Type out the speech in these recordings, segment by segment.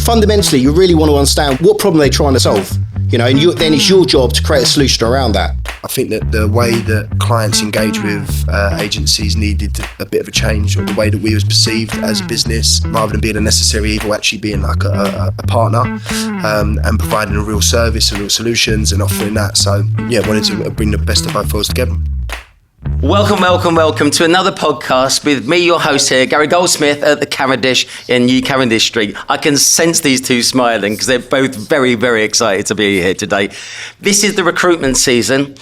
fundamentally, you really want to understand what problem they're trying to solve. You know, and then it's your job to create a solution around that. I think that the way that clients engage with agencies needed a bit of a change, or the way that we was perceived as a business, rather than being a necessary evil, actually being like a partner, and providing a real service and real solutions and offering that. So yeah, wanted to bring the best of both worlds together. Welcome to another podcast with me, your host here, Gary Goldsmith at the Cavendish in New Cavendish Street. I can sense these two smiling because they're both very, very excited to be here today. This is the recruitment season.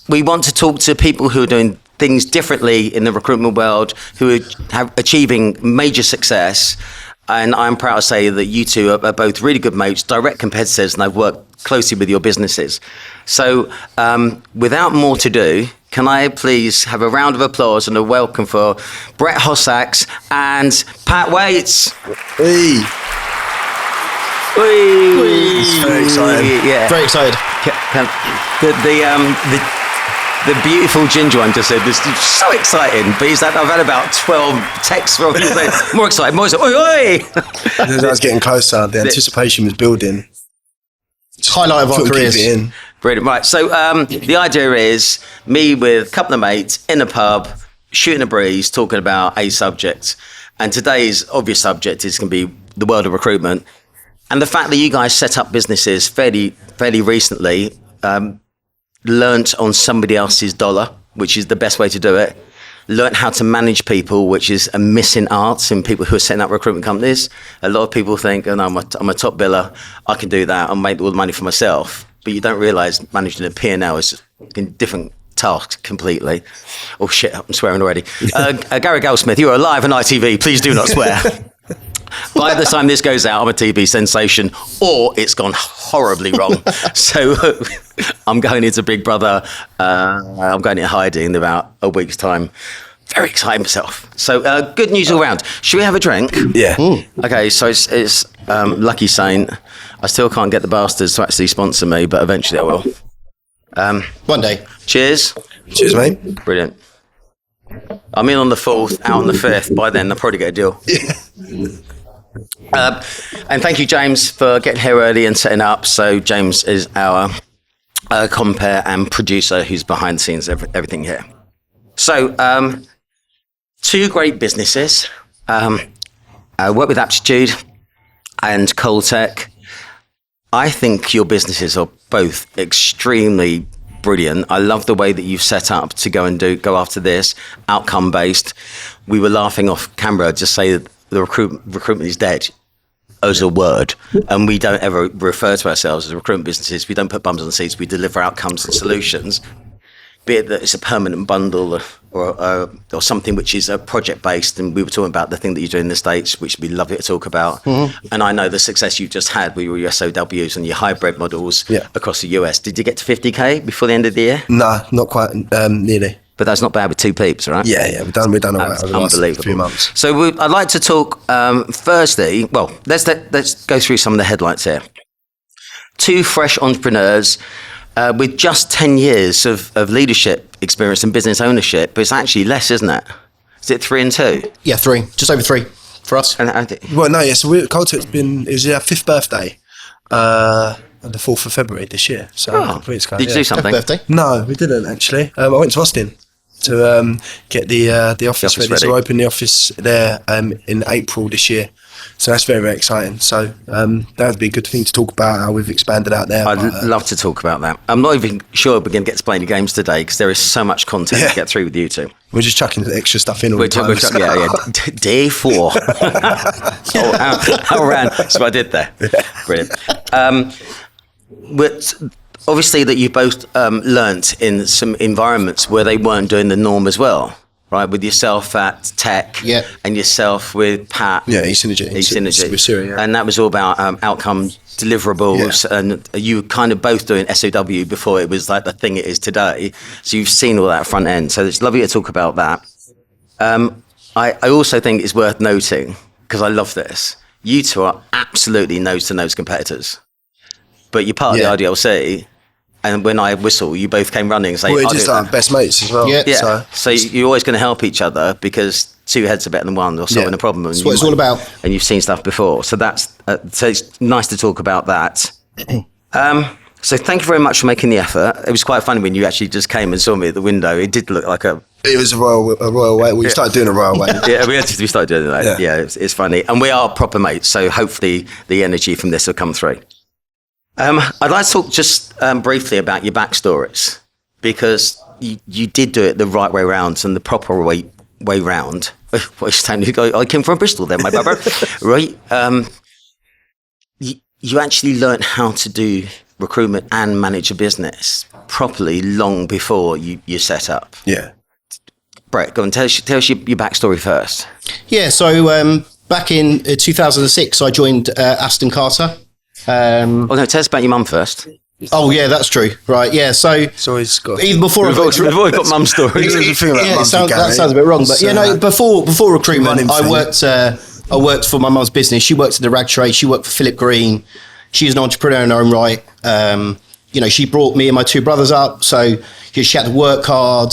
We want to talk to people who are doing things differently in the recruitment world, who are achieving major success. And I'm proud to say that you two are both really good mates, direct competitors, and I've worked closely with your businesses. So without more to do, can I please have a round of applause and a welcome for Brett Hossack and Pat Waits? Hey. It's very exciting. Yeah. Very excited. The beautiful ginger one just said, this is so exciting. But he's like, I've had about 12 texts from him saying, more excited. Oi, oi. As I was getting closer, the anticipation was building. Highlight of our careers. Brilliant. Right. So the idea is me with a couple of mates in a pub, shooting a breeze, talking about a subject. And today's obvious subject is going to be the world of recruitment. And the fact that you guys set up businesses fairly recently, learnt on somebody else's dollar, which is the best way to do it. Learnt how to manage people, which is a missing art in people who are setting up recruitment companies. A lot of people think, oh, no, I'm a top biller, I can do that, I'll make all the money for myself. But you don't realise managing a P&L is a different task completely. Oh shit, I'm swearing already. Gary Goldsmith, you are live on ITV, please do not swear. By the time this goes out, I'm a TV sensation, or it's gone horribly wrong. So I'm going into Big Brother. I'm going into hiding in about a week's time. Very excited myself. So good news all round. Should we have a drink? Yeah. Okay, so it's Lucky Saint. I still can't get the bastards to actually sponsor me, but eventually I will. One day. Cheers. Cheers, mate. Brilliant. I'm in on the 4th, out on the 5th. By then, I'll probably get a deal. And thank you, James, for getting here early and setting up. So James is our compere and producer who's behind the scenes, everything here. So two great businesses. I work with Aptitude and Coltech. I think your businesses are both extremely brilliant. I love the way that you've set up to go after this, outcome based. We were laughing off camera to say that the recruitment is dead as a word, and we don't ever refer to ourselves as recruitment businesses. We don't put bums on the seats. We deliver outcomes and solutions, be it that it's a permanent bundle or something which is a project based. And we were talking about the thing that you do in the States, which we love to talk about. Mm-hmm. And I know the success you've just had with your SOWs and your hybrid models across the US. Did you get to 50K before the end of the year? No, not quite, nearly. But that's not bad with two peeps, right? Yeah, we've done all right over the last few months. So I'd like to talk firstly, well, let's go through some of the headlights here. Two fresh entrepreneurs with just 10 years of leadership experience and business ownership, but it's actually less, isn't it? Is it 3 and 2? Yeah, 3. Just over 3 for us. Well, no, yeah, so Coltech's it was our 5th birthday. On the 4th of February this year. So did you do something? Happy birthday. No, we didn't actually. I went to Austin to get the office ready. So I opened the office there in April this year. So that's very, very exciting. So that would be a good thing to talk about, how we've expanded out there. I'd love to talk about that. I'm not even sure we're going to get to play any games today because there is so much content to get through with you two. We're just chucking extra stuff in all the time. Day 4. How around. That's what I did there. Brilliant. But obviously that you both learnt in some environments where they weren't doing the norm as well, right? With yourself at Tech and yourself with Pat. Yeah, eSynergy. With Syria, And that was all about outcome deliverables. And you were kind of both doing SOW before it was like the thing it is today. So you've seen all that front end. So it's lovely to talk about that. I also think it's worth noting, because I love this, you two are absolutely nose-to-nose competitors. But you're part of the IDLC, and when I whistle, you both came running and say, we're just like best mates as well. So you're always going to help each other because two heads are better than one, or solving a problem. That's what it's all about. And you've seen stuff before. So so it's nice to talk about that. So thank you very much for making the effort. It was quite funny when you actually just came and saw me at the window. It did look like It was a royal way. We started doing a royal way. Yeah, we started doing that. Yeah, it's funny. And we are proper mates, so hopefully the energy from this will come through. I'd like to talk just briefly about your backstories, because you did do it the right way round and the proper way round. I came from Bristol then, my brother. Right? You actually learnt how to do recruitment and manage a business properly long before you set up. Yeah. Brett, go and tell us your backstory first. Yeah, so back in 2006, I joined Aston Carter. No, tell us about your mum first. Oh, yeah, that's true. Right, yeah, so He's got... even before... We've always got mum stories. That sounds a bit wrong, but before recruitment, I worked for my mum's business. She worked in the rag trade. She worked for Philip Green. She's an entrepreneur in her own right. She brought me and my two brothers up, so she had to work hard.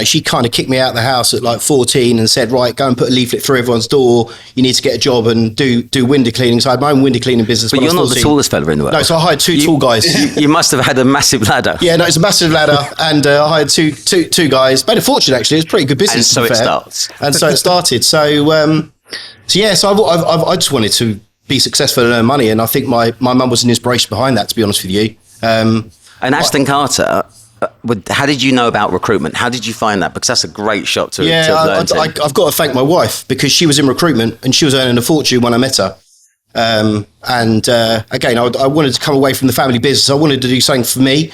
She kind of kicked me out of the house at like 14 and said, right, go and put a leaflet through everyone's door. You need to get a job and do window cleaning. So I had my own window cleaning business. But you're not the tallest fella in the world. No, so I hired two tall guys. You must have had a massive ladder. Yeah, no, it's a massive ladder, and I hired two guys. Made a fortune, actually. It was pretty good business. And so it starts. And so it started. So I just wanted to be successful and earn money, and I think my mum was an inspiration behind that, to be honest with you. And Aston Carter, how did you know about recruitment? How did you find that? Because that's a great shop to learn. I've got to thank my wife, because she was in recruitment and she was earning a fortune when I met her. Again, I wanted to come away from the family business. I wanted to do something for me,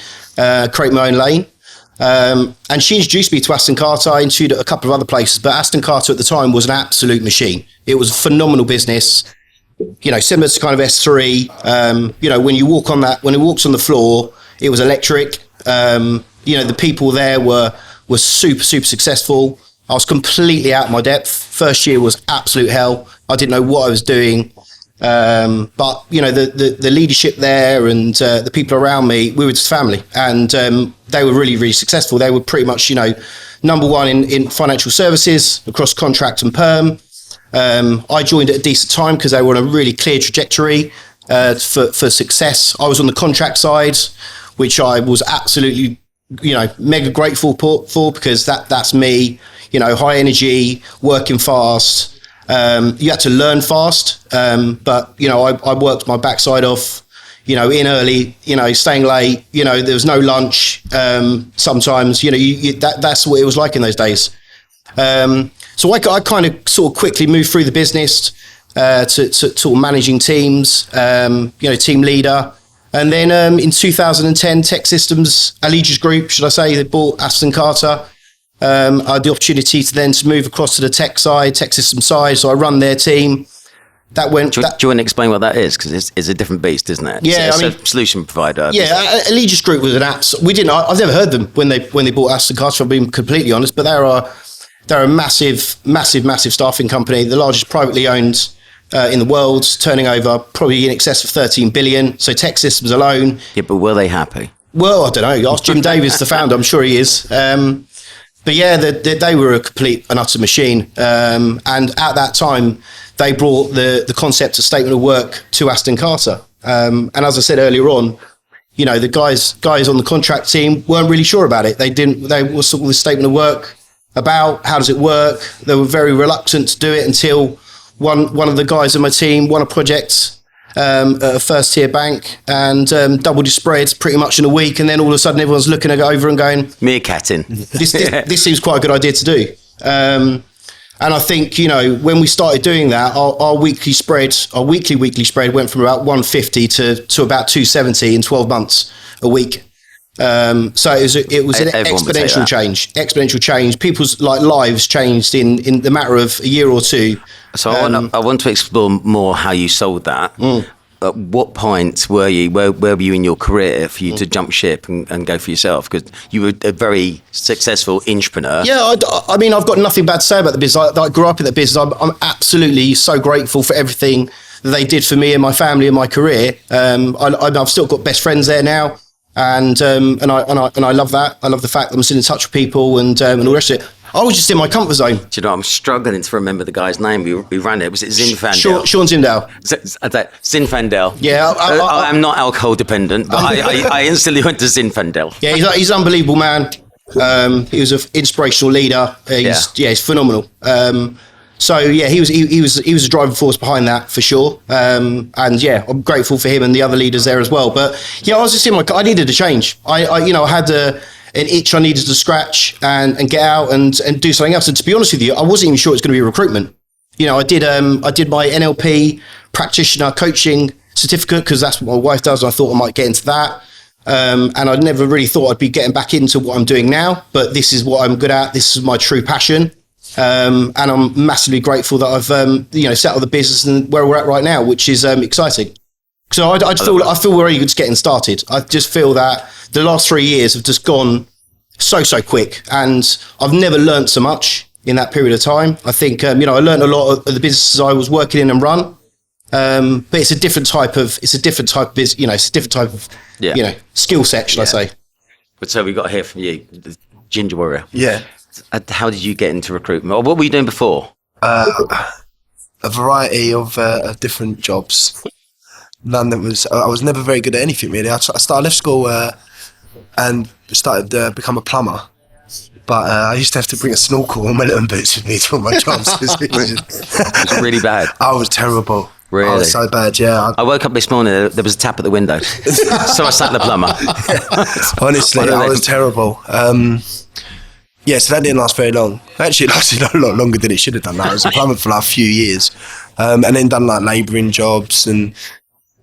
create my own lane. And she introduced me to Aston Carter. I interviewed at a couple of other places, but Aston Carter at the time was an absolute machine. It was a phenomenal business. Similar to kind of S3. When you walk on that, when it walks on the floor, it was electric. The people there were super, super successful. I was completely out of my depth. First year was absolute hell. I didn't know what I was doing. But the leadership there and the people around me, we were just family, and they were really, really successful. They were pretty much, number one in financial services across contract and perm. I joined at a decent time because they were on a really clear trajectory for success. I was on the contract side, which I was absolutely, mega grateful for, because that's me. High energy, working fast. You had to learn fast, but I worked my backside off. In early, staying late. There was no lunch. Sometimes, that's what it was like in those days. So I kind of sort of quickly moved through the business to managing teams, team leader. And then in 2010, Tech Systems, Allegiance Group, should I say, they bought Aston Carter. I had the opportunity to move across to the tech system side. So I run their team. That went. Do you want to explain what that is? Because it's a different beast, isn't it? Yeah, it's a solution provider. Yeah, Allegiance Group was an app. I've never heard them when they bought Aston Carter, if I'm being completely honest. But they're a massive staffing company, the largest privately owned in the world, turning over probably in excess of 13 billion. So Tech Systems alone. Yeah, but were they happy? Well, I don't know. Ask Jim Davis, the founder. I'm sure he is. But yeah, they were a complete and utter machine. And at that time, they brought the concept of statement of work to Aston Carter. And as I said earlier on, the guys on the contract team weren't really sure about it. They were sort of the statement of work about how does it work. They were very reluctant to do it until one of the guys on my team won a project at a first tier bank and doubled his spread pretty much in a week, and then all of a sudden everyone's looking over and going, meerkatting. This seems quite a good idea to do. And I think, when we started doing that, our weekly weekly spread went from about 150 to about 270 in 12 months a week. So it was an exponential change. People's lives changed in the matter of a year or two. So I want to explore more how you sold that. At what point were you? Where were you in your career for you to jump ship and go for yourself? Because you were a very successful entrepreneur. Yeah, I mean, I've got nothing bad to say about the business. I grew up in that business. I'm absolutely so grateful for everything that they did for me and my family and my career. I've still got best friends there now. And I love that. I love the fact that I'm still in touch with people and all the rest of it. I was just in my comfort zone. Do you know, I'm struggling to remember the guy's name. We ran it. Was it Zinfandel? Sean Zinfandel. Zinfandel. Yeah, I'm not alcohol dependent, but I instantly went to Zinfandel. Yeah, he's an unbelievable man. He was an inspirational leader. He's phenomenal. So yeah, he was a driving force behind that for sure. And yeah, I'm grateful for him and the other leaders there as well. But yeah, I was just I needed a change. I had an itch I needed to scratch and get out and do something else. And to be honest with you, I wasn't even sure it was going to be recruitment. I did my NLP practitioner coaching certificate because that's what my wife does. And I thought I might get into that. And I never really thought I'd be getting back into what I'm doing now, but this is what I'm good at. This is my true passion. And I'm massively grateful that I've, settled the business and where we're at right now, which is exciting. So I feel very good getting started. I just feel that the last 3 years have just gone so quick, and I've never learned so much in that period of time. I think, I learned a lot of the businesses I was working in and run. But it's a different type of business, it's a different type of, skill set, should I say. But so we got to hear from you, the Ginger Warrior. Yeah. How did you get into recruitment? Or what were you doing before? A variety of different jobs. None that was. I was never very good at anything really. I left school and started become a plumber. But I used to have to bring a snorkel and my little boots with me to all my jobs. It was really bad. I was terrible. Really? I was so bad, yeah. I woke up this morning, there was a tap at the window. So I sat the plumber. Honestly, I was terrible. So that didn't last very long. Actually, it lasted a lot longer than it should have done. I was a plumber for like a few years. And then done like labouring jobs and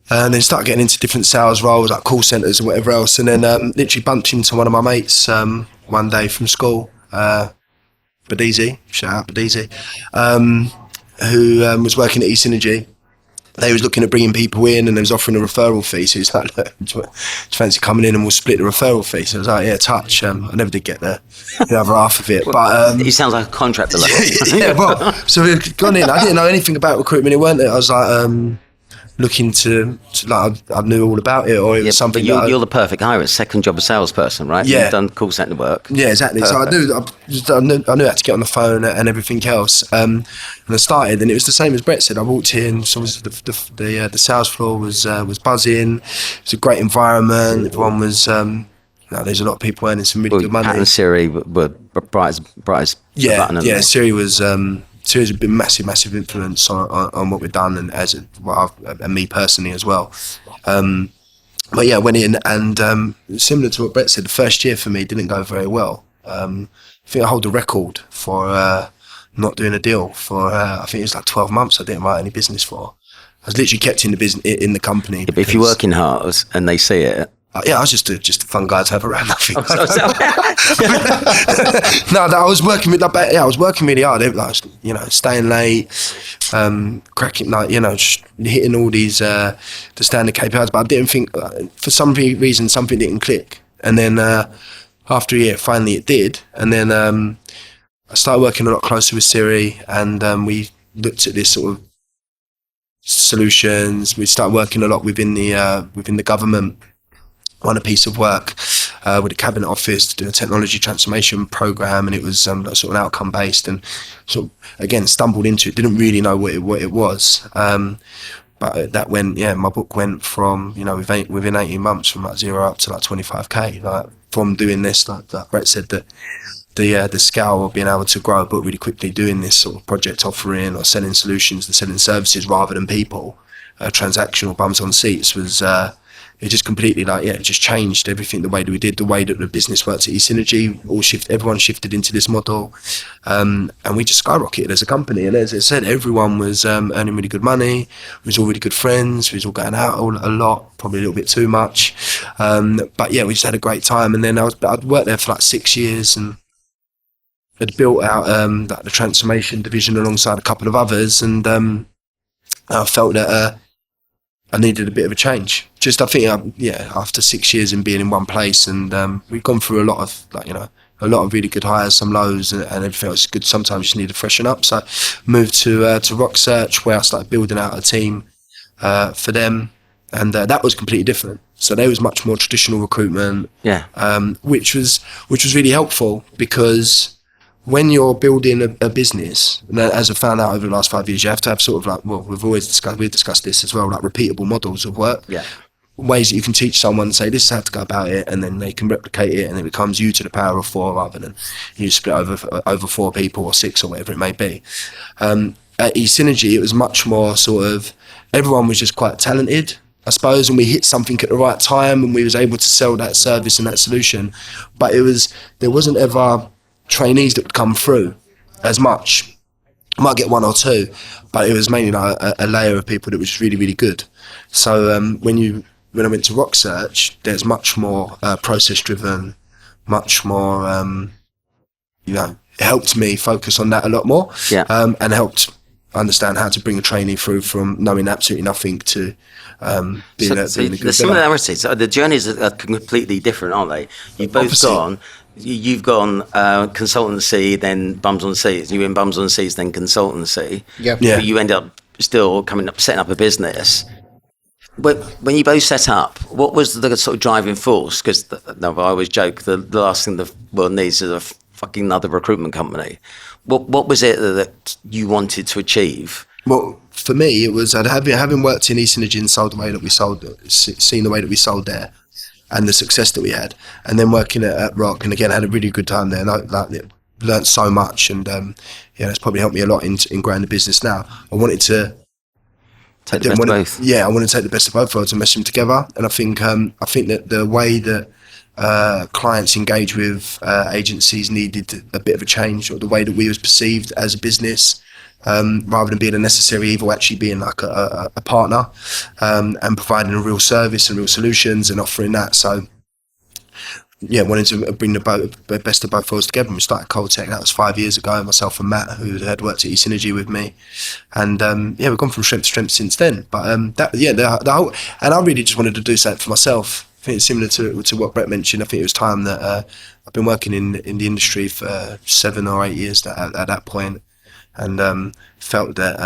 then started getting into different sales roles, like call centres and whatever else. And then literally bumped into one of my mates one day from school, Badizi, shout out Badizi, who was working at eSynergy. They was looking at bringing people in and they was offering a referral fee. So he's like, look, do you fancy coming in and we'll split the referral fee? So I was like, yeah, touch. I never did get the other half of it. But he sounds like a contractor. Yeah, well, so we've gone in. I didn't know anything about recruitment. It weren't it. I was like, looking to like I knew all about it, or it was something. You're the perfect hire. It's second job of salesperson, right? Yeah, you've done call centre work. Yeah, exactly. Perfect. So I knew how to get on the phone and everything else. And I started, and it was the same as Brett said. I walked in, so the sales floor was buzzing. It was a great environment. Everyone was. There's a lot of people earning some really good money. Pat and Siri were bright as the button. Yeah, Siri was. Siri's been massive influence on what we've done and me personally as well. But yeah, went in and similar to what Brett said, the first year for me didn't go very well. I think I hold the record for not doing a deal for I think it was like 12 months. I didn't write any business for. I was literally kept in the business in the company. But if you're working hard and they see it. I was just a fun guy to have around. I think. I was working with. I was working really hard. Staying late, cracking, just hitting all these the standard KPIs. But I didn't think for some reason something didn't click. And then after a year, finally it did. And then I started working a lot closer with Siri, and we looked at this sort of solutions. We started working a lot within the government. Won a piece of work with the Cabinet Office to do a technology transformation program, and it was sort of outcome based, and sort of again stumbled into it. Didn't really know what it was, but that went. Yeah, my book went from within 18 months from like 0 up to like 25k. Like from doing this, like Brett said, that the scale of being able to grow a book really quickly, doing this sort of project offering or selling solutions and selling services rather than people, transactional bums on seats was. It just completely it just changed everything, the way that we did, the way that the business worked at eSynergy. Everyone shifted into this model, and we just skyrocketed as a company. And as I said, everyone was earning really good money. We was all really good friends. We was all going out a lot, probably a little bit too much. But yeah, we just had a great time. And then I'd worked there for like 6 years and had built out the transformation division alongside a couple of others. And I felt that I needed a bit of a change. Just, I think, after 6 years in being in one place, and we've gone through a lot of really good highs, some lows, and everything else is good. Sometimes you just need to freshen up. So, moved to Rock Search, where I started building out a team for them, and that was completely different. So there was much more traditional recruitment, which was really helpful because when you're building a business, and as I've found out over the last 5 years, you have to have sort of like, well, we've discussed this as well, like repeatable models of work. Yeah. Ways that you can teach someone, say this is how to go about it, and then they can replicate it, and it becomes you to the power of 4 rather than you split over 4 people or 6 or whatever it may be. At eSynergy, it was much more sort of, everyone was just quite talented, I suppose, and we hit something at the right time, and we was able to sell that service and that solution. But there wasn't ever trainees that would come through as much. I might get 1 or 2, but it was mainly like a layer of people that was really, really good. So when I went to Rock Search, there's much more process driven, much more, it helped me focus on that a lot more, and helped understand how to bring a trainee through from knowing absolutely nothing to being a good the similarities, the journeys are completely different, aren't they? You've gone consultancy, then bums on seats. You were in bums on seats, then consultancy. Yeah. But you end up still setting up a business. But when you both set up, what was the sort of driving force? Because I always joke, the last thing the world needs is a fucking another recruitment company. What was it that you wanted to achieve? Well, for me, it was having worked in eSynergy and sold the way that we sold, seen the way that we sold there, and the success that we had, and then working at Rock, and again, had a really good time there, and I learned so much, and it's probably helped me a lot in growing the business now. I wanted to take the best of both. Yeah, I want to take the best of both worlds and mesh them together. And I think that the way that clients engage with agencies needed a bit of a change, or the way that we was perceived as a business, rather than being a necessary evil, actually being like a partner, and providing a real service and real solutions and offering that. So yeah, wanted to bring the best of both worlds together. And we started Coltech. That was 5 years ago. Myself and Matt, who had worked at eSynergy with me, and we've gone from strength to strength since then. But the whole, and I really just wanted to do something for myself. I think it's similar to what Brett mentioned. I think it was time that I've been working in the industry for 7 or 8 years at that point, and felt that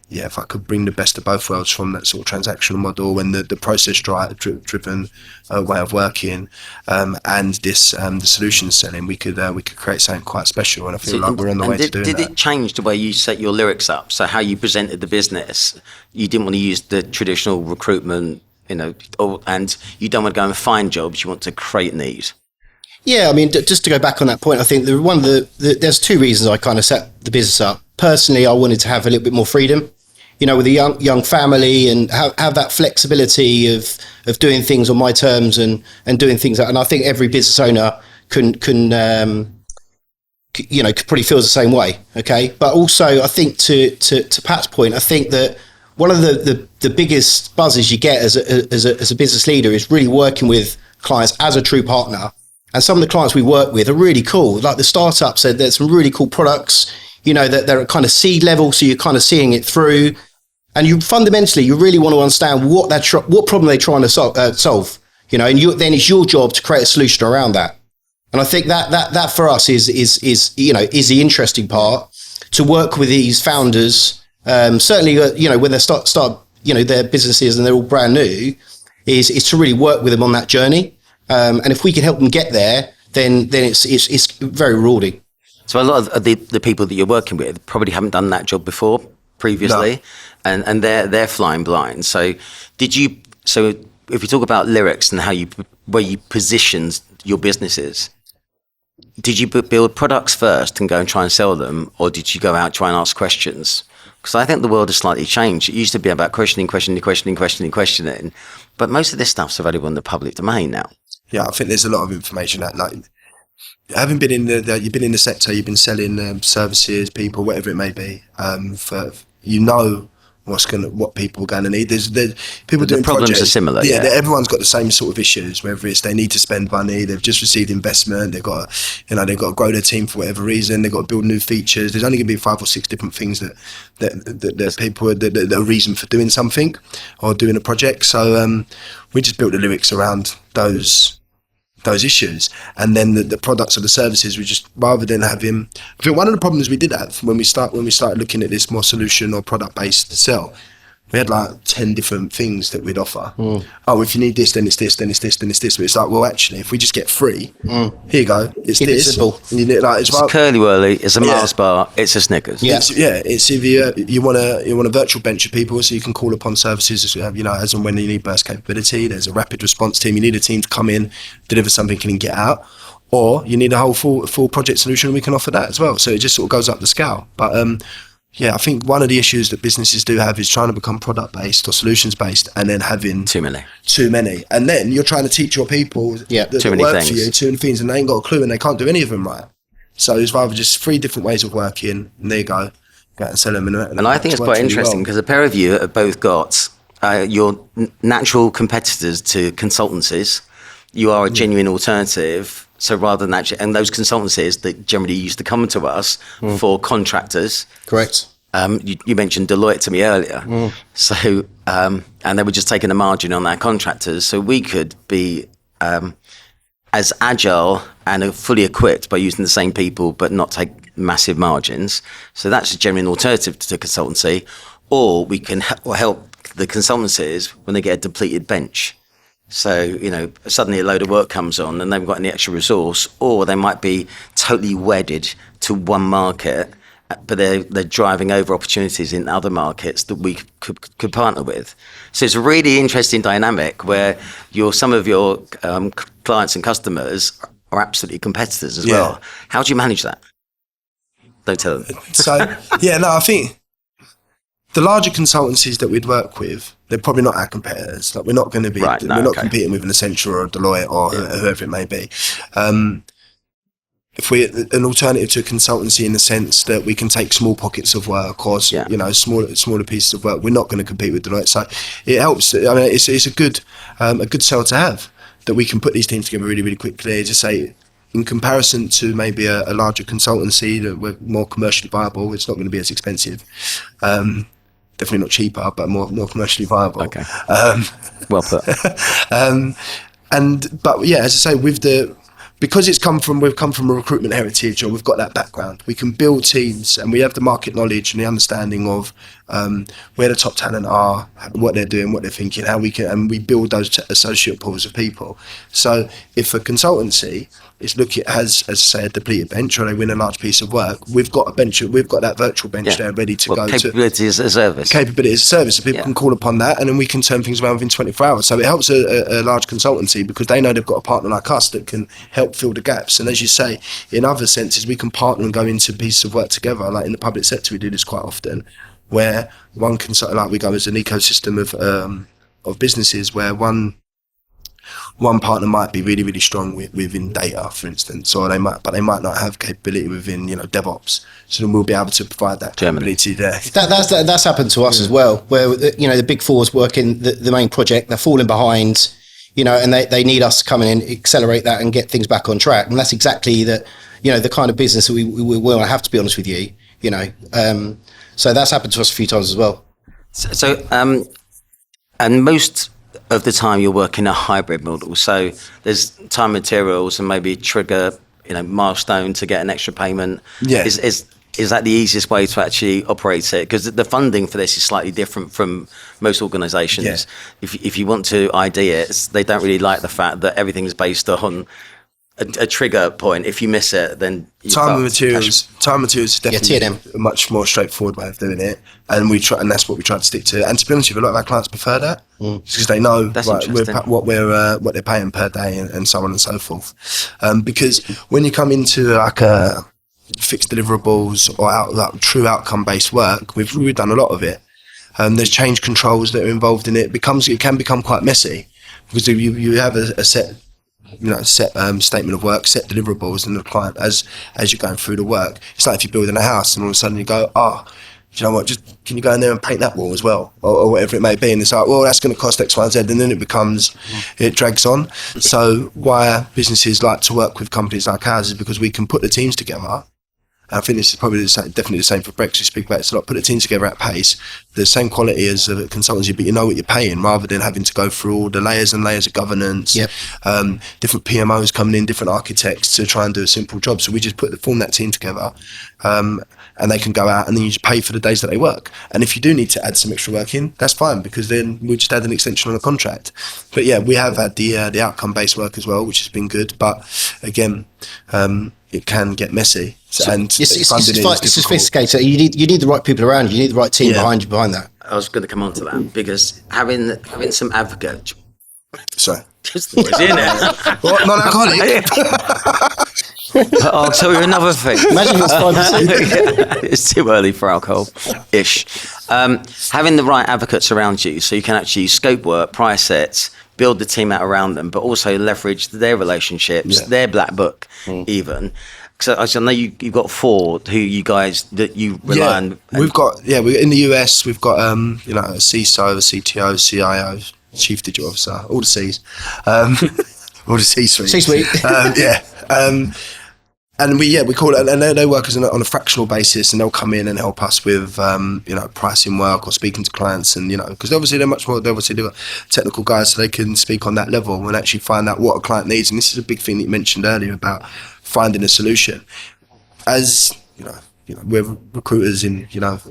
if I could bring the best of both worlds from that sort of transactional model and the process driven way of working, and this the solution selling, we could create something quite special. And I feel like we're on the way to doing that. Did it change the way you set your lyrics up? So how you presented the business? You didn't want to use the traditional recruitment, and you don't want to go and find jobs. You want to create need. Yeah, I mean, just to go back on that point, I think there's 2 reasons I kind of set the business up. Personally, I wanted to have a little bit more freedom, with a young family, and have that flexibility of doing things on my terms and doing things. And I think every business owner could probably feel the same way. Okay, but also I think to Pat's point, I think that one of the biggest buzzes you get as a business leader is really working with clients as a true partner. And some of the clients we work with are really cool. Like the startups, there's some really cool products, that they're at kind of seed level. So you're kind of seeing it through, and you really want to understand what problem they're trying to solve, and then it's your job to create a solution around that. And I think that for us is the interesting part, to work with these founders. Certainly, when they start their businesses and they're all brand new, is to really work with them on that journey. And if we can help them get there, then it's very rewarding. So a lot of the people that you're working with probably haven't done that job previously, no. and they're flying blind. So if you talk about lyrics and where you positioned your businesses, did you build products first and go and try and sell them, or did you go out try and ask questions? Because I think the world has slightly changed. It used to be about questioning, but most of this stuff's available in the public domain now. Yeah, I think there's a lot of information that, like, having been you've been in the sector, you've been selling services, people, whatever it may be, what people are going to need. There's people doing the problems projects, are similar. Yeah, everyone's got the same sort of issues. Whether it's they need to spend money, they've just received investment, they've got to grow their team for whatever reason, they've got to build new features. There's only going to be 5 or 6 different things that people that are a reason for doing something or doing a project. So we just built the lyrics around those issues, and then the products or the services, we just, rather than having, I think one of the problems we did have when we started looking at this more solution or product based sell, We had like 10 different things that we'd offer. Oh, if you need this, then it's this, then it's this, then it's this. But it's like, well, actually, if we just get 3, here you go, it's Keep it this. simple. And you need, like, It's a curly whirly, it's a Mars bar, it's a Snickers. Yeah. It's if you want a virtual bench of people, so you can call upon services, as and when you need burst capability. There's a rapid response team. You need a team to come in, deliver something, and get out. Or you need a whole full project solution. We can offer that as well. So it just sort of goes up the scale. But I think one of the issues that businesses do have is trying to become product based or solutions based, and then having Too many. and then you're trying to teach your people that Too many work things. for you too many things, and they ain't got a clue and they can't do any of them right. So it's rather just 3 different ways of working, and there you go and sell them. And I think it's quite interesting because a pair of you have both got your natural competitors to consultancies. You are a genuine alternative. So rather than actually, and those consultancies that generally used to come to us for contractors. Correct. You mentioned Deloitte to me earlier. So, and they were just taking a margin on their contractors. So we could be as agile and fully equipped by using the same people, but not take massive margins. So that's a genuine alternative to consultancy. Or we can help the consultancies when they get a depleted bench. So, suddenly a load of work comes on and they've got any extra resource, or they might be totally wedded to one market, but they're driving over opportunities in other markets that we could partner with. So it's a really interesting dynamic where some of your clients and customers are absolutely competitors as well. How do you manage that? Don't tell them. So, I think the larger consultancies that we'd work with, they're probably not our competitors. Like, we're not going to be, we're not competing with an Accenture or a Deloitte or whoever it may be. If we're an alternative to a consultancy in the sense that we can take small pockets of work or smaller pieces of work, we're not going to compete with Deloitte. So it helps. I mean, it's a good sell to have, that we can put these teams together really, really quickly. Just say, in comparison to maybe a larger consultancy that we're more commercially viable, it's not going to be as expensive. Definitely not cheaper, but more commercially viable. Okay. Well put. But as I say, because we've come from a recruitment heritage, or we've got that background, we can build teams, and we have the market knowledge and the understanding of where the top talent are, what they're doing, what they're thinking, how we can, and we build those associate pools of people. So if a consultancy has, as I say, a depleted bench, or they win a large piece of work, we've got that virtual bench there ready to go. Capability as a service. Capability as a service, so people can call upon that, and then we can turn things around within 24 hours. So it helps a large consultancy, because they know they've got a partner like us that can help fill the gaps. And as you say, in other senses, we can partner and go into pieces of work together. Like in the public sector, we do this quite often, where we go as an ecosystem of businesses, where one partner might be really, really strong within data, for instance, or they might not have capability within DevOps. So then we'll be able to provide that capability there. That's happened to us as well, where the big fours working the main project, they're falling behind, and they need us to come in and accelerate that and get things back on track. And that's exactly the kind of business that we will have, to be honest with you. So that's happened to us a few times as well. So and most of the time you're working a hybrid model. So there's time materials and maybe trigger, milestone to get an extra payment. Yeah. Is that the easiest way to actually operate it? Because the funding for this is slightly different from most organisations. Yeah. If you want to ID it, they don't really like the fact that everything is based on a trigger point. If you miss it, then time and materials is definitely a much more straightforward way of doing it, and that's what we try to stick to. And to be honest with you, a lot of our clients prefer that, because they know what they're paying per day, and so on and so forth. Because when you come into like a fixed deliverables or true outcome based work, we've done a lot of it. There's change controls that are involved in it. It can become quite messy, because you have a set statement of work, set deliverables, and the client, as you're going through the work, it's like if you're building a house and all of a sudden you go, do you know what, just can you go in there and paint that wall as well, or whatever it may be, and it's like, well, that's going to cost X, Y, and Z, and then it drags on. So why businesses like to work with companies like ours is because we can put the teams together. I think this is probably definitely the same for Brexit. We speak about it. So like, put the team together at pace, the same quality as a consultancy, but you know what you're paying, rather than having to go through all the layers and layers of governance. Yep. Different PMOs coming in, different architects to try and do a simple job. So we just form that team together, and they can go out, and then you just pay for the days that they work. And if you do need to add some extra work in, that's fine, because then we just add an extension on the contract. But yeah, we have had the outcome-based work as well, which has been good. But again, it can get messy. It's sophisticated. You need the right people around you. You need the right team behind that. I was going to come on to that, because having some advocate. Sorry. Just noise, isn't it? What? Non-alcoholic? Oh, so another thing. Imagine it's 5%. It's too early for alcohol-ish. Having the right advocates around you, so you can actually scope work, price it, build the team out around them, but also leverage their relationships, their black book, even. Because I know you've got 4 who you guys that you rely on. We've got we're in the US. We've got a CISO, a CTO, CIO, Chief Digital Officer, all the C's, all the C-suite. C-suite. And we call it, and they work on a fractional basis, and they'll come in and help us with pricing work or speaking to clients, and because obviously they're technical guys, so they can speak on that level and actually find out what a client needs. And this is a big thing that you mentioned earlier about finding a solution. As we're recruiters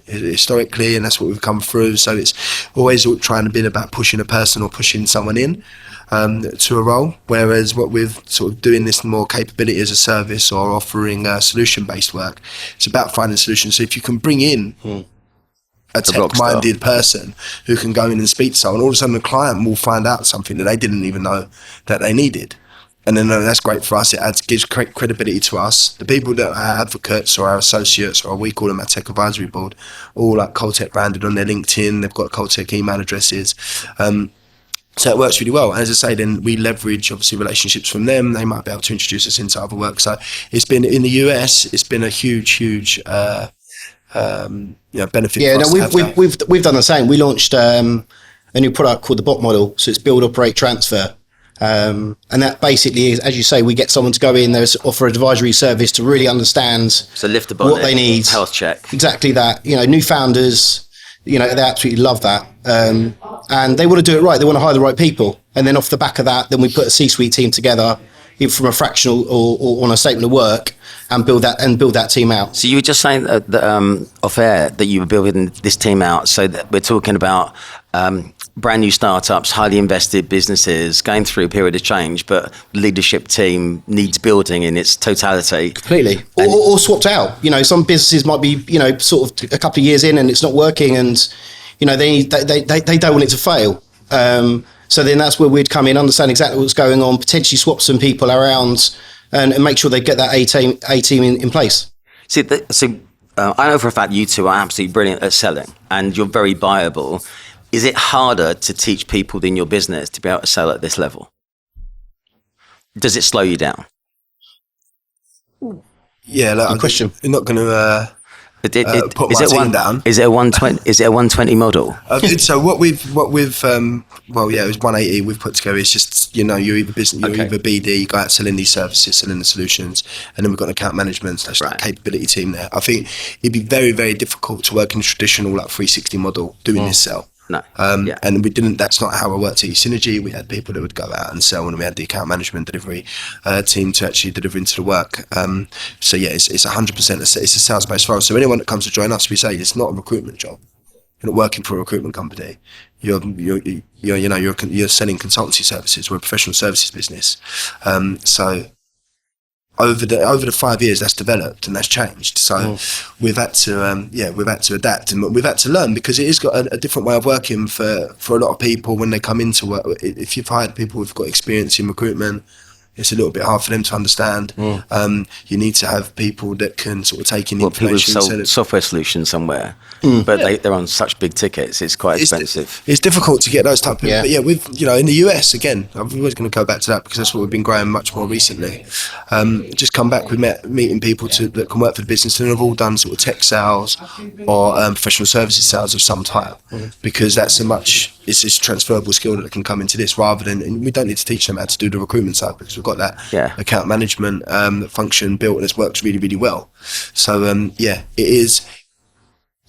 historically, and that's what we've come through. So it's always trying to be about pushing a person or pushing someone in to a role. Whereas what we're sort of doing this more capability as a service or offering solution-based work, it's about finding solutions. So if you can bring in a tech-minded person who can go in and speak to someone, all of a sudden the client will find out something that they didn't even know that they needed. And then that's great for us. It gives credibility to us. The people that are advocates or our associates, or we call them our tech advisory board, all like Coltech branded on their LinkedIn. They've got Coltech email addresses. So it works really well. And as I say, then we leverage obviously relationships from them. They might be able to introduce us into other work. So it's been in the US. It's been a huge benefit. Yeah, for us we've done the same. We launched a new product called the bot model. So it's build, operate, transfer. And that basically is, as you say, we get someone to go in, there's offer advisory service to really understand lift the bonnet, what they need, health check, exactly that. New founders, they absolutely love that, and they want to do it right. They want to hire the right people, and then off the back of that, then we put a C-suite team together, either from a fractional or on a statement of work, and build that team out. So you were just saying that off air that you were building this team out. So that we're talking about brand new startups, highly invested businesses going through a period of change, but the leadership team needs building in its totality. Completely. Or swapped out. Some businesses might be, sort of a couple of years in and it's not working, and, they don't want it to fail. So then that's where we'd come in, understand exactly what's going on, potentially swap some people around and make sure they get that A team in place. I know for a fact you two are absolutely brilliant at selling, and you're very buyable. Is it harder to teach people in your business to be able to sell at this level? Does it slow you down? Yeah, good question. You're not going to put my team down. Is it a 120? Is it a 120 model? So what we've it was 180 we've put together. It's just you're either business, you're either BD, you go out selling these services, selling the solutions, and then we've got an account management / capability team there. I think it'd be very, very difficult to work in a traditional 360 model doing this sell. No. And we didn't. That's not how I worked at Synergy. We had people that would go out and sell, and we had the account management delivery team to actually deliver into the work. So yeah, it's 100%. It's a sales based role. So anyone that comes to join us, we say it's not a recruitment job. You're not working for a recruitment company. You're selling consultancy services. We're a professional services business. So over the 5 years, that's developed and that's changed. So we've had to adapt, and we've had to learn, because it has got a different way of working for a lot of people when they come into work. If you've hired people who've got experience in recruitment, it's a little bit hard for them to understand. You need to have people that can sort of take in information. People sell software solutions somewhere, but they're on such big tickets. It's quite expensive. It's difficult to get those type of people. But in the US, again, I'm always going to go back to that, because that's what we've been growing much more recently. Just come back with meeting people that can work for the business, and have all done sort of tech sales or professional services sales of some type, because that's it's a transferable skill that can come into this, rather than, and we don't need to teach them how to do the recruitment side, because we've got that account management function built, and it's worked really, really well. So it is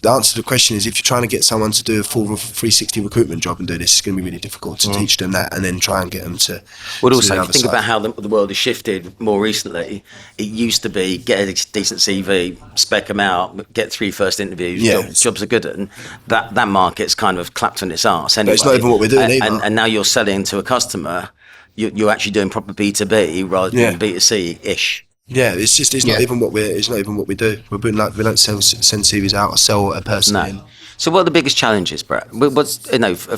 the answer to the question is, if you're trying to get someone to do a full 360 recruitment job and do this, it's going to be really difficult to teach them that and then try and get them to. Well, to also, the if other you think side. about how the world has shifted more recently. It used to be get a decent CV, spec them out, get 3 first interviews, Yeah. jobs are good, and that market's kind of clapped on its arse anyway. But it's not even what we're doing either. And now you're selling to a customer. You're actually doing proper B2B rather than B2C-ish. Yeah, it's not even what we do. We don't send CVs out or sell a person in. So what are the biggest challenges, Brett? What's,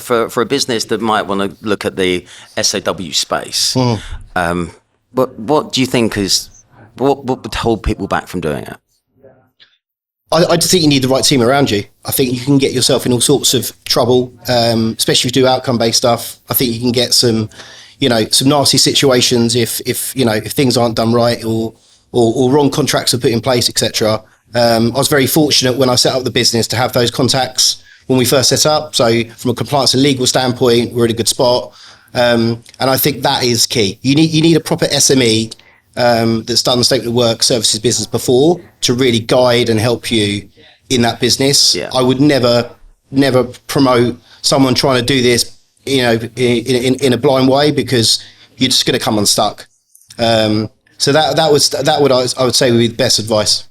for a business that might want to look at the SOW space, what do you think what would hold people back from doing it? I just think you need the right team around you. I think you can get yourself in all sorts of trouble, especially if you do outcome-based stuff. I think you can get some nasty situations if things aren't done right or wrong contracts are put in place, etc. I was very fortunate when I set up the business to have those contacts when we first set up. So from a compliance and legal standpoint, we're in a good spot. And I think that is key. You need a proper SME that's done the statement of work services business before to really guide and help you in that business. Yeah. I would never promote someone trying to do this in a blind way, because you're just going to come unstuck. So I would say would be the best advice.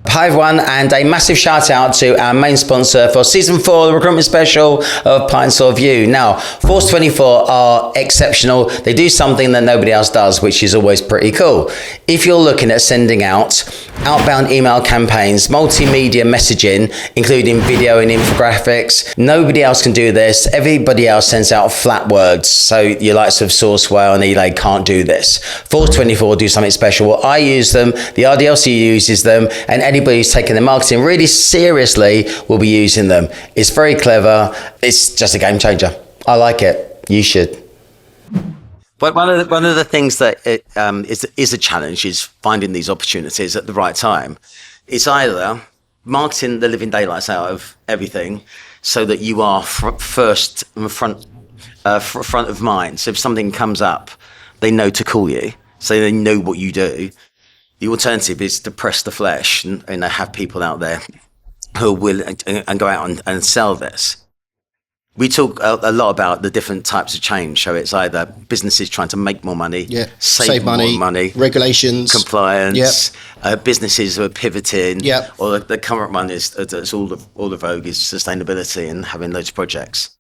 Hi everyone, and a massive shout out to our main sponsor for season 4, the recruitment special of Pints or View. Now, Force 24 are exceptional. They do something that nobody else does, which is always pretty cool. If you're looking at sending out outbound email campaigns, multimedia messaging, including video and infographics, nobody else can do this. Everybody else sends out flat words. So your likes of Sourcewell and Elay can't do this. Force 24 do something special. Well, I use them, the RDLC uses them, and anybody who's taking their marketing really seriously will be using them. It's very clever. It's just a game changer. I like it. You should. But one of the things that is a challenge is finding these opportunities at the right time. It's either marketing the living daylights out of everything so that you are front of mind. So if something comes up, they know to call you, so they know what you do. The alternative is to press the flesh and have people out there who will and go out and sell this. We talk a lot about the different types of change. So it's either businesses trying to make more money, save more money, regulations, compliance, businesses who are pivoting, or the current one is that's all the vogue is sustainability and having loads of projects.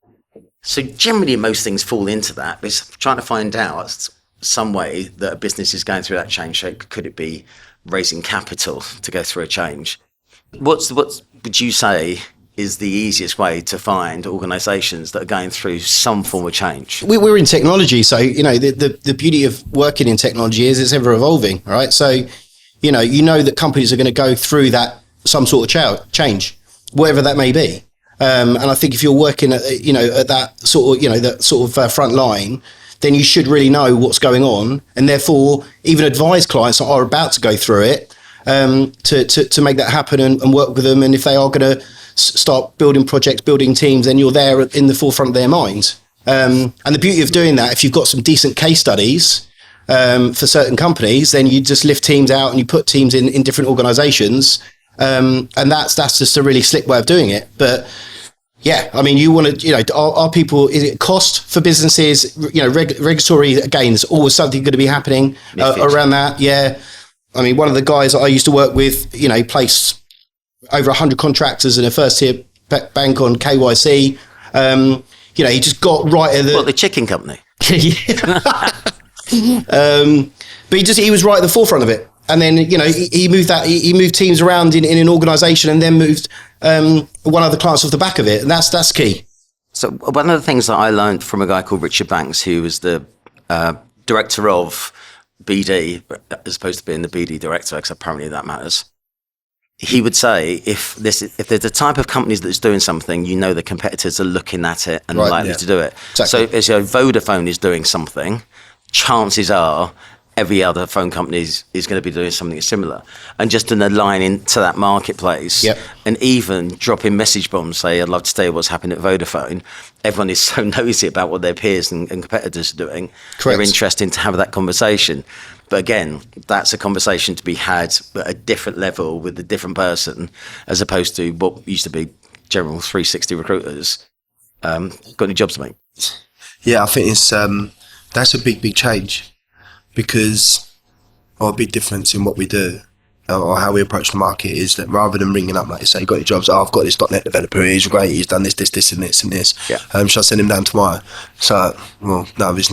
So generally, most things fall into that. It's trying to find out some way that a business is going through that change. So could it be raising capital to go through a change? What would you say is the easiest way to find organisations that are going through some form of change? We're in technology, so the beauty of working in technology is it's ever evolving, right? So you know that companies are going to go through that some sort of change, whatever that may be. And I think if you're working at that sort of front line, then you should really know what's going on, and therefore even advise clients that are about to go through it to make that happen and work with them. And if they are going to start building projects, building teams, then you're there in the forefront of their mind. And the beauty of doing that, if you've got some decent case studies for certain companies, then you just lift teams out and you put teams in different organizations. And that's just a really slick way of doing it. But yeah, I mean, you want to, are people, is it cost for businesses? Regulatory, again, there's always something going to be happening around that. Yeah. I mean, one of the guys that I used to work with, placed over 100 contractors in a first tier bank on KYC. He just got right at the chicken company. But he was right at the forefront of it. And then, he moved teams around in an organisation and then moved one of the clients off the back of it. And that's key. So one of the things that I learned from a guy called Richard Banks, who was the director of BD, as opposed to being the BD director, because apparently that matters. He would say, if there's a type of companies that's doing something, the competitors are looking at it and likely to do it. Exactly. So if Vodafone is doing something, chances are every other phone company is going to be doing something similar, and just in a line into that marketplace, and even dropping message bombs, say, I'd love to tell you what's happening at Vodafone. Everyone is so nosy about what their peers and competitors are doing. Correct. They're interested to have that conversation. But again, that's a conversation to be had at a different level with a different person, as opposed to what used to be general 360 recruiters. Got any jobs, mate? Yeah, I think it's that's a big change, or a big difference in what we do or how we approach the market is that rather than ringing up, like you say, you got your jobs, I've got this .NET developer, he's great, he's done this and this and this. Yeah. Shall I send him down tomorrow? So, well, no, that's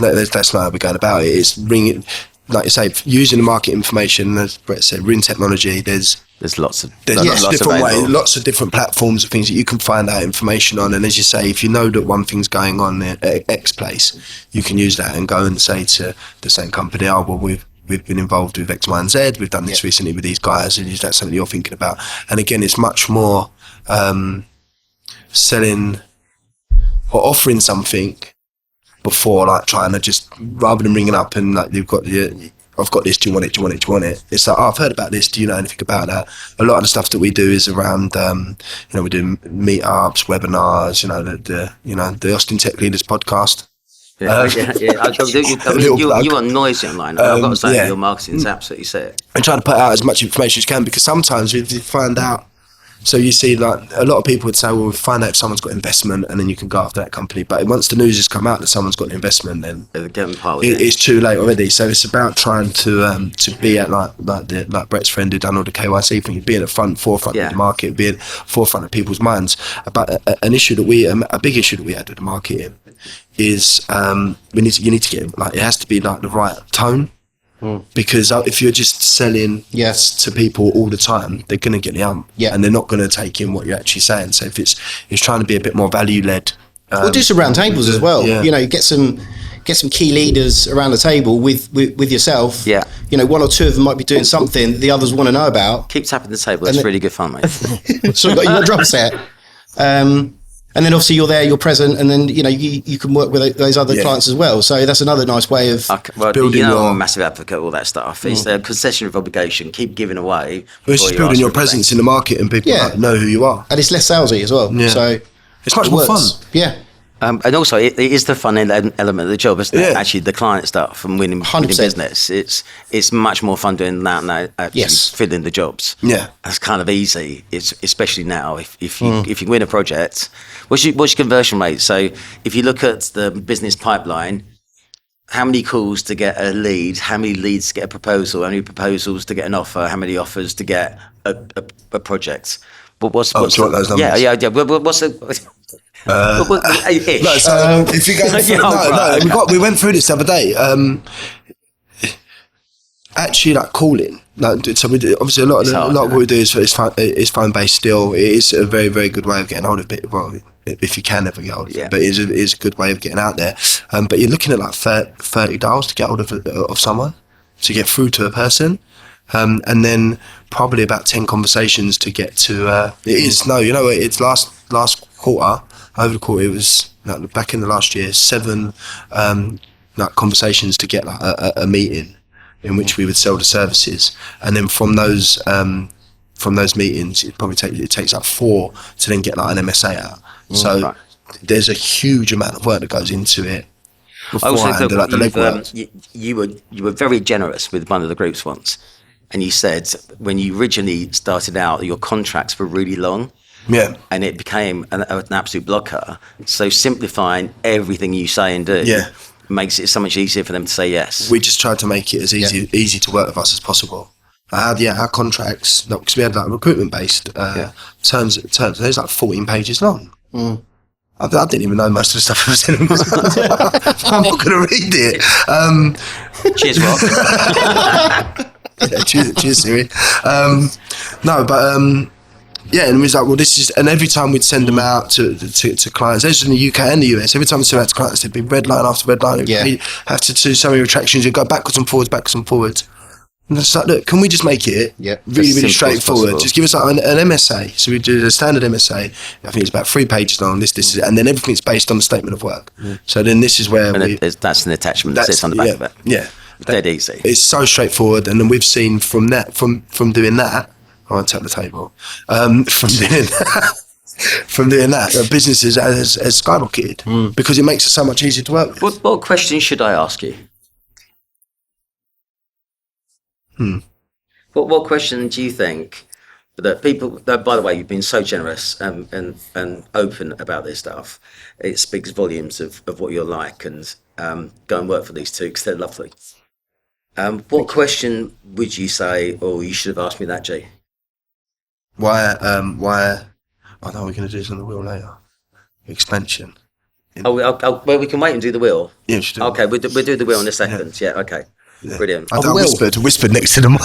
not how we're going about it. It's ringing, like you say, using the market information, as Brett said, ring technology, there's lots of different ways, available. lots of different platforms of things that you can find out information on. And as you say, if you know that one thing's going on at X place, you can use that and go and say to the same company, oh, well, we've been involved with X, Y, and Z. We've done this recently with these guys, and is that something you're thinking about? And again, it's much more selling or offering something before like trying to just, rather than ringing up and like, I've got this, do you want it? It's like, oh, I've heard about this, do you know anything about that? A lot of the stuff that we do is around, we do meetups, webinars, the Austin Tech Leaders podcast. Yeah. You are noisy online. I've got to say, your marketing is absolutely set. And trying to put out as much information as you can, because sometimes if you find out, so you see, like a lot of people would say, well, find out if someone's got investment and then you can go after that company. But once the news has come out that someone's got an investment, then it's too late already. So it's about trying to be at like Brett's friend who done all the KYC thing, being at forefront of the market, being forefront of people's minds. But a big issue that we had with the market is you need to get, like, it has to be like the right tone. Because if you're just selling to people all the time, they're going to get the and they're not going to take in what you're actually saying. So if it's trying to be a bit more value led, we'll do some round tables as well. Get some key leaders around the table with yourself. One or two of them might be doing something the others want to know about. Keep tapping the table. It's really good fun, mate. So you got drum set. And then obviously you're there, you're present, and then you can work with those other clients as well. So that's another nice way of building. I'm a massive advocate of all that stuff. It's a concession of obligation. Keep giving away. It's just building your presence in the market and people know who you are. And it's less salesy as well. Yeah. So it's much more fun. Yeah. And also, it is the fun element of the job, isn't it? Actually, the client stuff and winning business. It's much more fun doing that than actually filling the jobs. Yeah, that's kind of easy. It's especially now if you win a project. What's your conversion rate? So if you look at the business pipeline, how many calls to get a lead? How many leads to get a proposal? How many proposals to get an offer? How many offers to get a project? But what's do you want those numbers? Yeah. What's the if you go, we went through this the other day. Actually, like calling. So we do, obviously a lot of what we do is phone based. Still, it is a very, very good way of getting hold of it. Well, if you can ever get hold of it, but it is a good way of getting out there. But you're looking at like 30 dials to get hold of someone, to get through to a person. And then probably about 10 conversations to get to. It's last quarter. Over the quarter, it was back in the last year, 7 conversations to get like a meeting in which we would sell the services, and then from those meetings, it takes like 4 to then get like an MSA out. So there's a huge amount of work that goes into it. I also think you were very generous with one of the groups once. And you said when you originally started out, your contracts were really long. Yeah. And it became an absolute blocker. So simplifying everything you say and do makes it so much easier for them to say yes. We just tried to make it as easy to work with us as possible. Our contracts, because we had like recruitment based terms. There's like 14 pages long. I didn't even know most of the stuff I was in. I'm not going to read it. Cheers, Rob. Cheers, Siri. And it was like, well, this is, and every time we'd send them out to clients, this is in the UK and the US, every time we send them out to clients, there'd be red line after red line. You have to do so many retractions, you go backwards and forwards. And it's like, look, can we just make it really straightforward? Just give us like an MSA. So we do the standard MSA. I think it's about 3 pages long. This is it. And then everything's based on the statement of work. So then this is where that's an attachment that sits on the back of it. Yeah. Dead easy. It's so straightforward. And then we've seen from doing that, I won't tap the table. From doing that, businesses has skyrocketed because it makes it so much easier to work with. What question should I ask you? What question do you think that people? By the way, you've been so generous and open about this stuff. It speaks volumes of what you're like, and go and work for these two because they're lovely. What question would you say? Oh, you should have asked me that, G. Why? I know we're going to do this on the wheel later. Expansion. Well, we can wait and do the wheel. Yeah, we should do Okay, we'll do the wheel in a second. Yeah, okay. Yeah. Brilliant. I whispered next to the mic.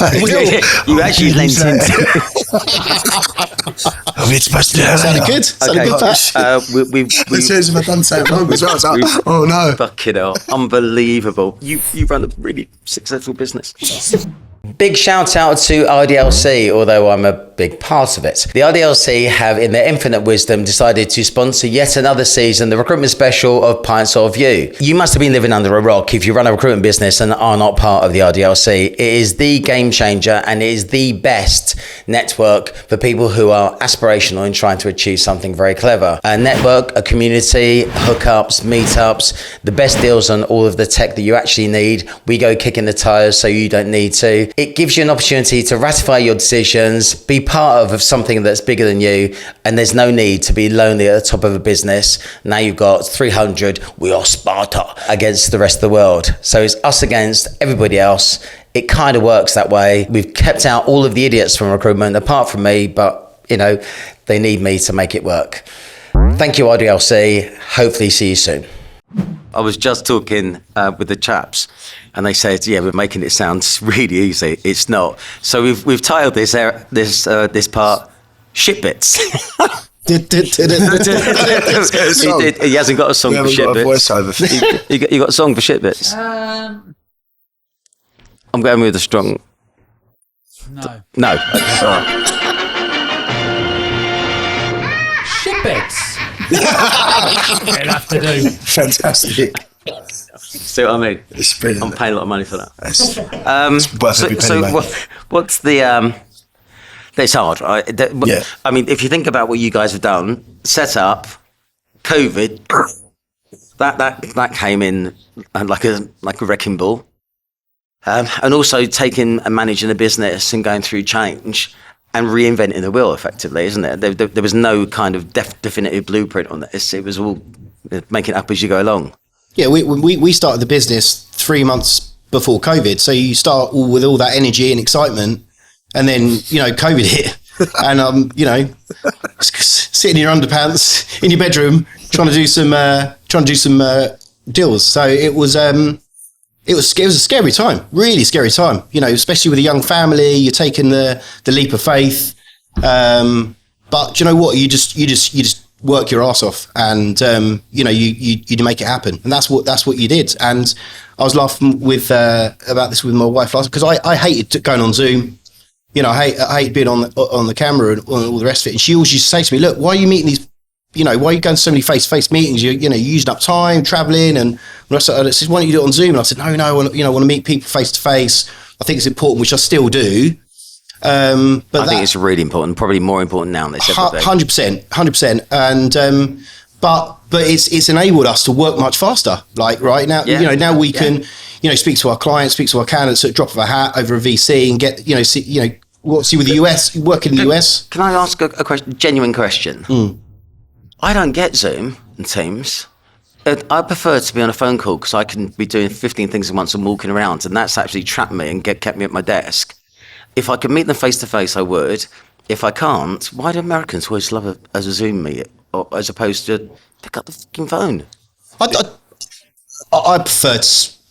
You actually leant into It's supposed to do Sounded good. Sounded good, Pat. As soon as I've done something wrong as well, I was like, oh no. Fucking hell. Unbelievable. You run a really successful business. Big shout out to IDLC, although I'm a big part of it. The IDLC have, in their infinite wisdom, decided to sponsor yet another season, the recruitment special of Pints of You. You must have been living under a rock if you run a recruitment business and are not part of the IDLC. It is the game changer and it is the best network for people who are aspirational and trying to achieve something very clever. A network, a community, hookups, meetups, the best deals on all of the tech that you actually need. We go kicking the tires so you don't need to. It gives you an opportunity to ratify your decisions, be part of something that's bigger than you, and there's no need to be lonely at the top of a business. Now you've got 300, we are Sparta, against the rest of the world. So it's us against everybody else. It kind of works that way. We've kept out all of the idiots from recruitment, apart from me, but, you know, they need me to make it work. Thank you, IDLC. Hopefully see you soon. I was just talking with the chaps, and they said, "Yeah, we're making it sound really easy. It's not." So we've titled this part "Shit Bits." He hasn't got a song for shit bits. You got a song for shit bits? I'm going with a strong. No. Shit bits. It'll have to do. Fantastic. See what I mean? It's brilliant. I'm paying a lot of money for that. It's worth every penny, mate. What's the? It's hard, right? Yeah. I mean, if you think about what you guys have done, set up, COVID, that came in like a wrecking ball, and also taking and managing a business and going through change and reinventing the wheel, effectively, isn't it? There was no kind of definitive blueprint on this. It was all make it up as you go along. Yeah, we started the business 3 months before COVID. So you start with all that energy and excitement, and then, you know, COVID hit, and sitting in your underpants in your bedroom trying to do some deals. So it was a scary time, really scary time. You know, especially with a young family, you're taking the leap of faith. But you know what? You just work your ass off, and you make it happen, and that's what you did. And I was laughing about this with my wife last, because I hated going on Zoom. You know, I hate being on the camera and all the rest of it. And she always used to say to me, "Look, why are you meeting these? You know, why are you going to so many face-to-face meetings? You're using up time traveling." And I said, "Why don't you do it on Zoom?" And I said, "No, I want to meet people face-to-face. I think it's important," which I still do. But I think it's really important, probably more important now than it's ever been. 100%. And but it's enabled us to work much faster. Like right now, now we can, speak to our clients, speak to our candidates at the drop of a hat over a VC, and get, see with the US, work in the US. Can I ask a question, genuine question? I don't get Zoom and Teams. I prefer to be on a phone call, because I can be doing 15 things at once and walking around, and that's actually trapped me and kept me at my desk. If I could meet them face to face, I would. If I can't, why do Americans always love a Zoom meet, or as opposed to pick up the fucking phone? I prefer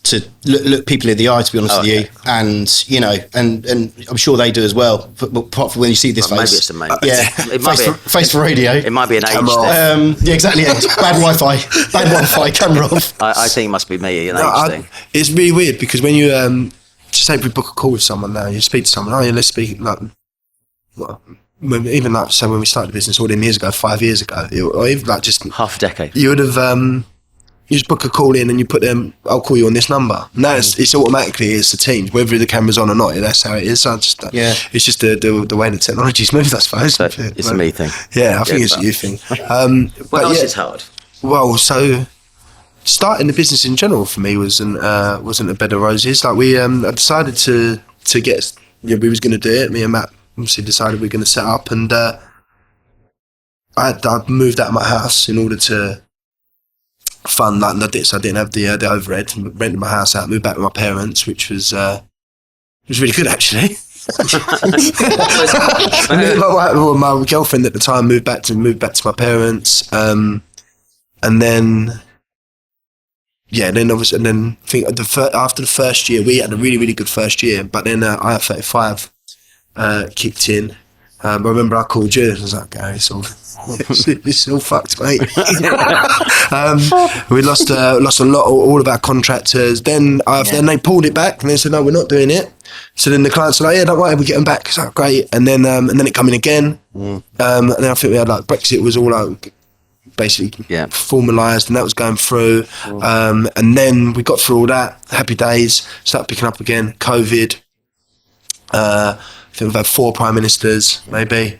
to look people in the eye, to be honest with you, and and I'm sure they do as well. But apart from when you see this face, maybe it's a mate. Yeah, face for radio. It might be an age thing. Yeah, exactly. Yeah. Bad Wi-Fi, camera off. I think it must be me, an age thing. It's really weird, because when you just say we book a call with someone now, you speak to someone, let's speak, even like, so when we started the business all them years ago, 5 years ago, or even like just half a decade, you would have you just book a call in and you put them, I'll call you on this number. Now it's automatically, it's the Teams, whether the camera's on or not, that's how it is. So it's just the way the technology's moved, I suppose. So it's a me thing. Yeah, I think it's a you thing. What else is hard? Well, so starting the business in general for me wasn't a bed of roses. Like I decided to we was going to do it. Me and Matt obviously decided we were going to set up, and I moved out of my house in order to fund that, and I didn't have the overhead. Rented my house out, moved back with my parents, which was really good actually. My girlfriend at the time moved back to my parents, and then obviously, and then I think after the first year, we had a really, really good first year, but then IR35 kicked in. I remember I called you and I was like, Gary, it's all fucked, mate. We lost a lot, all of our contractors. Then they pulled it back and they said, no, we're not doing it. So then the clients were like, yeah, don't worry, we'll get them back. It's like, great. And then it come in again. And then I think we had like Brexit was all like basically formalised, and that was going through. And then we got through all that, happy days, started picking up again, COVID. I think we've had 4 prime ministers, maybe.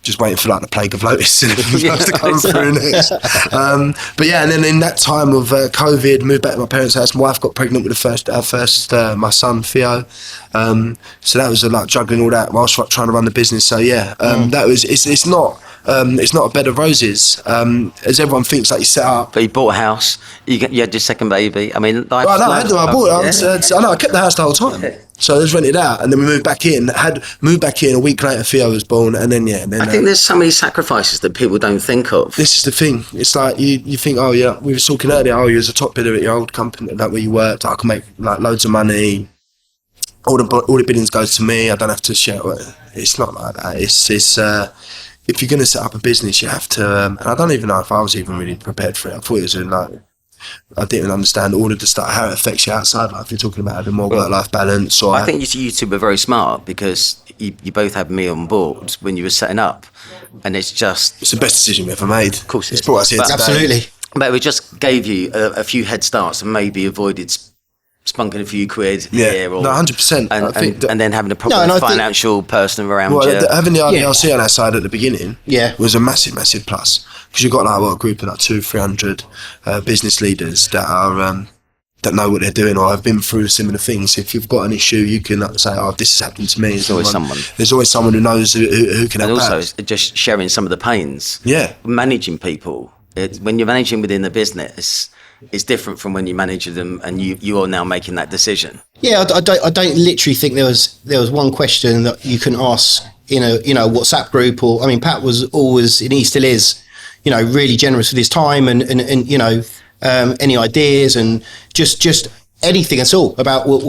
Just waiting for like the plague of lotus to come through next. But yeah, and then in that time of COVID, moved back to my parents' house. My wife got pregnant with my son Theo. So that was like juggling all that whilst trying to run the business. So yeah, that was. It's not a bed of roses, as everyone thinks. Like you set up. But you bought a house. You had your second baby. I mean, I kept the house the whole time. So it was rented out, and then we moved back in. A week later, Theo was born, and then I think there's so many sacrifices that people don't think of. This is the thing. It's like you think, oh yeah, we were talking earlier. Oh, you was a top bidder at your old company, like where you worked. I can make like loads of money. All the billings goes to me. I don't have to share. It's not like that. It's if you're going to set up a business, you have to. And I don't even know if I was even really prepared for it. I thought it was like. I didn't understand all of the stuff, how it affects your outside life. You're talking about having more work-life balance. Or I think you two were very smart because you both had me on board when you were setting up, and it's the best decision we ever made. Of course, it's brought us here today. Absolutely. But it just gave you a few head starts and maybe avoided spunking a few quid here. Or, 100%. And then having a proper financial person around you. Having the RDLC on our side at the beginning was a massive, massive plus. Because you've got like a group of like 200-300 business leaders that are that know what they're doing or have been through similar things. If you've got an issue, you can say, "Oh, this has happened to me." There's always someone. There's always someone who knows who can help. And also, just sharing some of the pains. Yeah, managing people. When you're managing within the business, it's different from when you manage them and you are now making that decision. Yeah, I don't literally think there was one question that you can ask in a WhatsApp group. Or I mean, Pat was always, and he still is, really generous with his time and any ideas and just anything at all about what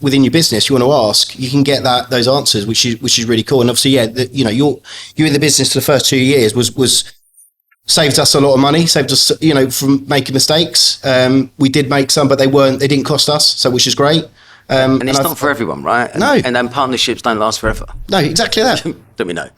within your business you want to ask, you can get those answers, which is really cool. And obviously, you're in the business for the first 2 years was saved us a lot of money, saved us from making mistakes. We did make some, but they didn't cost us, so which is great. And it's not for everyone, right? No. And then partnerships don't last forever. No, exactly that. Don't we know?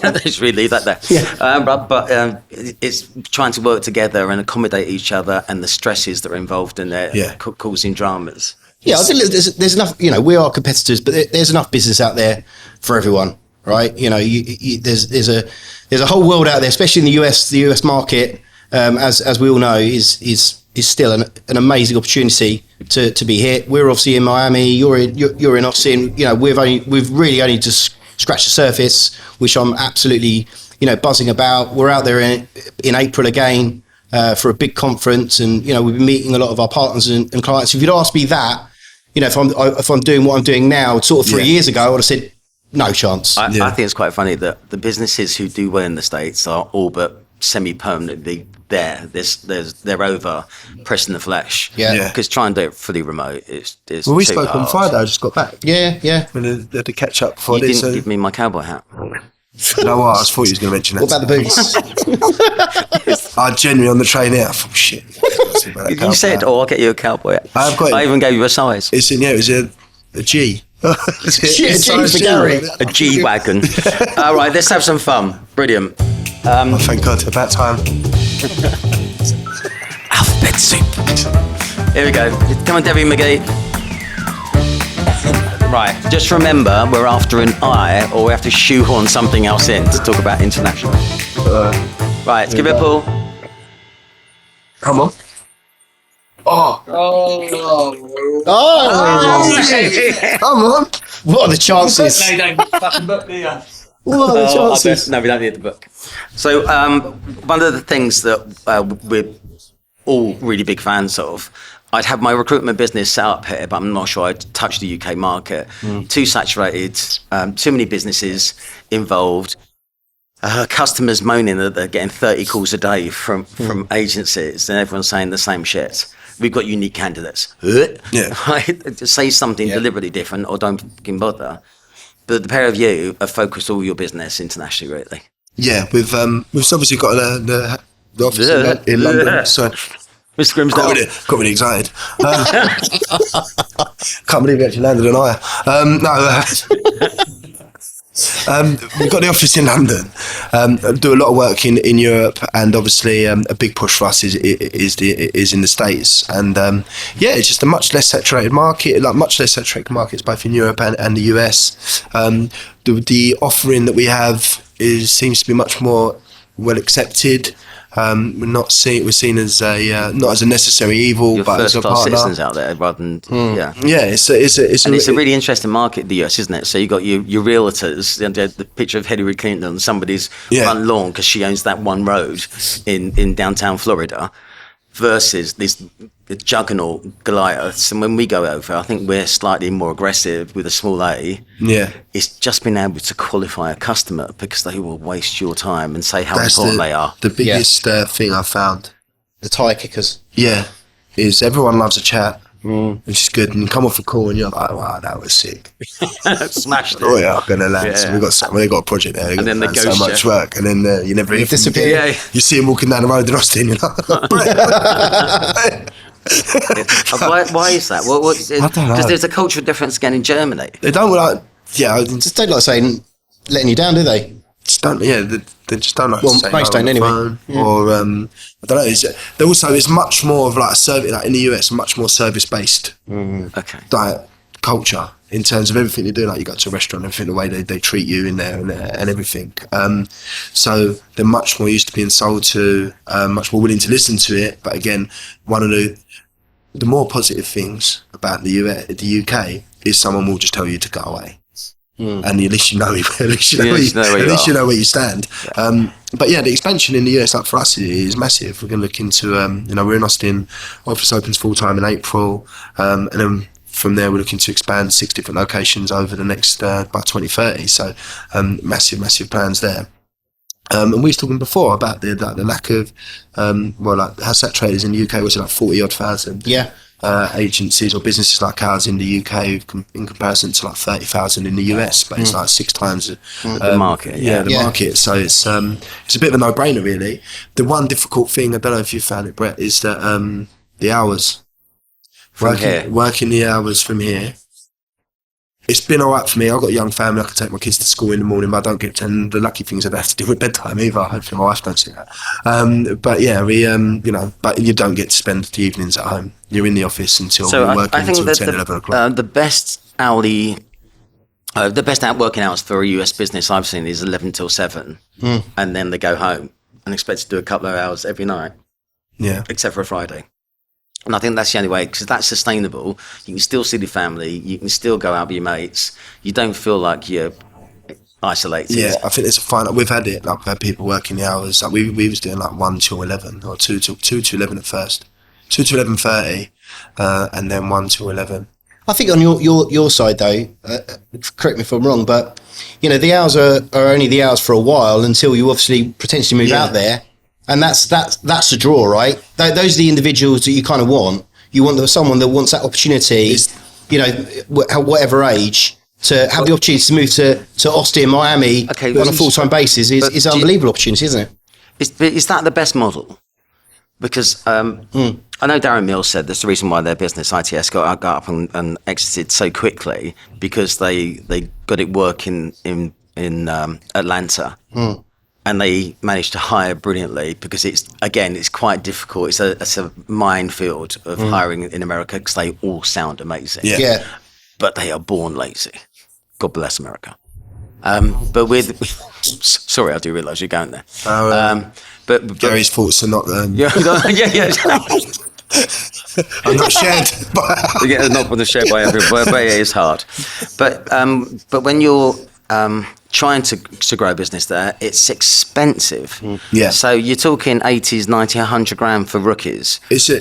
Let's really leave that there. Yeah. But it's trying to work together and accommodate each other and the stresses that are involved in there, causing dramas. Yeah, I think there's enough, we are competitors, but there's enough business out there for everyone, right? There's a whole world out there, especially in the US market, as we all know, is still an amazing opportunity to be here. We're obviously in Miami. You're in Austin. We've really only just scratched the surface, which I'm absolutely buzzing about. We're out there in April again for a big conference, and we've been meeting a lot of our partners and clients. If you'd asked me that, if I'm doing what I'm doing now, sort of 3 years ago, I would have said no chance. I think it's quite funny that the businesses who do well in the States are all but semi-permanently there. They're over pressing the flesh. Yeah. Because trying to do it fully remote is well, we too spoke hard. on Friday. I just got back. Yeah. When they had to catch up before You this. didn't give me my cowboy hat. You know what? I thought you was going to mention that. What about the boots? I genuinely on the train here. I thought, shit. You said, "Oh, I'll get you a cowboy hat." I've got it. I even gave you a size. It was a G. A G wagon. All right, let's have some fun. Brilliant. Thank God, about time. Alphabet soup. Here we go. Come on, Debbie McGee. Right, just remember, we're after an I, or we have to shoehorn something else in to talk about international. Right, let's give it a pull. Come on. Oh, Come on. what are the chances? No, don't fucking book, do you? What are the chances? No, we don't need the book. So one of the things that we're all really big fans of, I'd have my recruitment business set up here, but I'm not sure I'd touch the UK market. Too saturated, too many businesses involved. Customers moaning that they're getting 30 calls a day from agencies, and everyone's saying the same shit. We've got unique candidates. Yeah. Right? Just say something deliberately different, or don't fucking bother. But the pair of you have focused all your business internationally, really. Yeah, we've obviously got the office in London. So Mr. Grimsdale. got really excited. Can't believe we actually landed an we've got the office in London. Do a lot of work in Europe, and obviously a big push for us is in the States. And it's just a much less saturated market, like much less saturated markets both in Europe and the US. The offering that we have seems to be much more well accepted. We're seen as not as a necessary evil, You're but as a first-class partner. citizens out there, rather than It's a really interesting market, the US, isn't it? So you got your realtors, the picture of Hillary Clinton on somebody's front lawn because she owns that one road in downtown Florida, versus the juggernaut Goliaths. And when we go over, I think we're slightly more aggressive with a small a. Yeah. It's just being able to qualify a customer, because they will waste your time and say how important they are. The biggest thing I found. The tire kickers. Yeah, is everyone loves a chat, which is good. And you come off a call and you're like, wow, that was sick. Smashed it. Oh yeah, I'm gonna land. Yeah. So we got a project there. And then they so ghost much you. work, and then you never hear from them. disappear. Yeah. You see him walking down the road in Austin. You're like, Why is that? I don't know. Because there's a cultural difference again in Germany. they don't like. Yeah, Just don't like saying, letting you down, do they? just don't. Yeah, they just don't like. Well, to say most no on don't the anyway. phone. Or I don't know. It's much more of like a service. Like in the US, much more service based. Okay. Like culture in terms of everything they do. Like you go to a restaurant, everything, the way they treat you in there and everything. So they're much more used to being sold to, much more willing to listen to it. But again, one of the more positive things about the UK is someone will just tell you to go away. And at least you know, where you stand. Yeah. But yeah, the expansion in the US, like for us, is massive. We're going to look into, we're in Austin. Office opens full time in April, and then from there we're looking to expand 6 different locations over the next by 2030. So massive plans there. And we was talking before about the lack of how saturated in the UK was, like 40 odd thousand. Yeah. Agencies or businesses like ours in the UK in comparison to like 30,000 in the US, but it's like 6 times The market. the market. So it's a bit of a no-brainer, really. The one difficult thing, I don't know if you found it, Brett, is that the hours. Working the hours from here. It's been all right for me. I've got a young family. I can take my kids to school in the morning, but I don't get to. And the lucky thing is I don't have to deal with bedtime either. Hopefully my wife don't see that. But yeah, but you don't get to spend the evenings at home. You're in the office until we're working until 10, 11 o'clock. The best hourly, the best working hours for a US business I've seen is 11 till 7. And then they go home and expect to do a couple of hours every night, Yeah. except for a Friday. And I think that's the only way, because that's sustainable. You can still see the family. You can still go out with your mates. You don't feel like you're isolated. Yeah, I think there's a fine. We've had it. Like we've had people working the hours. Like we was doing like 1 till 11 or 2 to 11 at first, 2 to 11:30, and then 1 till 11. I think on your side though, correct me if I'm wrong, but the hours are only the hours for a while until you obviously potentially move out there, and that's the draw, right? Those are the individuals that you kind of want. You want someone that wants that opportunity, whatever age, to have the opportunity to move to Austin, Miami on a full-time basis is an unbelievable opportunity, isn't it? Is that the best model? Because I know Darren Mills said that's the reason why their business ITS got up and exited so quickly, because they got it working in Atlanta, and they managed to hire brilliantly, because it's quite difficult. It's a minefield of hiring in America, because they all sound amazing. Yeah. But they are born lazy. God bless America. But sorry, I do realise you're going there. But Gary's thoughts are not. yeah. I'm not shared. You get not on the share by everybody, but it is hard. But when you're trying to grow a business there, it's expensive. Yeah. So you're talking 80s, 90, 100 grand for rookies. It's a,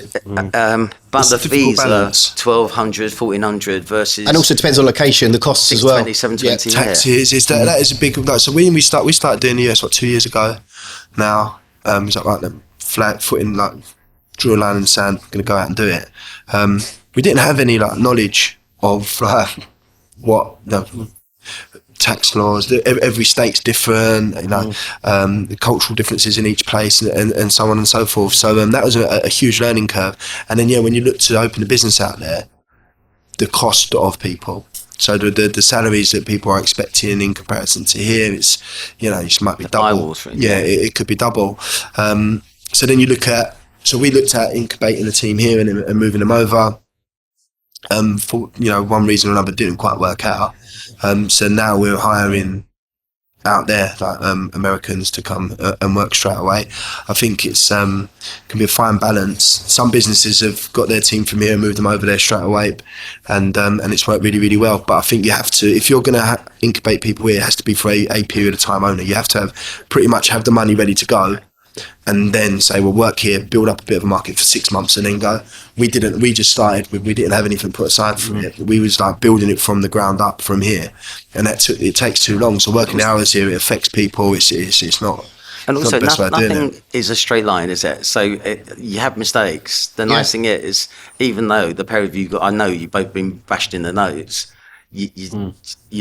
But It's the a difficult fees balance. are 1,200, 1,400 versus. And also depends on location, the costs as well. 720. taxes. It's that is a big. Like, so when we started doing the US 2 years ago. Now it's like them flat footing, like draw a line in the sand, going to go out and do it. We didn't have any like knowledge of what the tax laws. Every state's different, you know, the cultural differences in each place, and so on and so forth. So that was a huge learning curve. And then when you look to open a business out there, the cost of people. So the salaries that people are expecting in comparison to here, it's, you know, it might be double. Yeah, it could be double. So then you look at, so we looked at incubating the team here and moving them over. For, you know, one reason or another didn't quite work out. So now we're hiring out there, like Americans to come and work straight away. I think it's can be a fine balance. Some businesses have got their team from here and moved them over there straight away, and it's worked really, really well. But I think you have to, if you're going to incubate people here, it has to be for a period of time only. You have to pretty much have the money ready to go, and then say, we'll work here, build up a bit of a market for 6 months, and then go. We just started. We didn't have anything put aside for it. We was like building it from the ground up from here, and it takes too long. So working hours here, it affects people. It's not. And also, not the best way of doing nothing it. is a straight line, is it? So you have mistakes. The nice thing is, even though the pair of you, I know you've both been bashed in the nose, you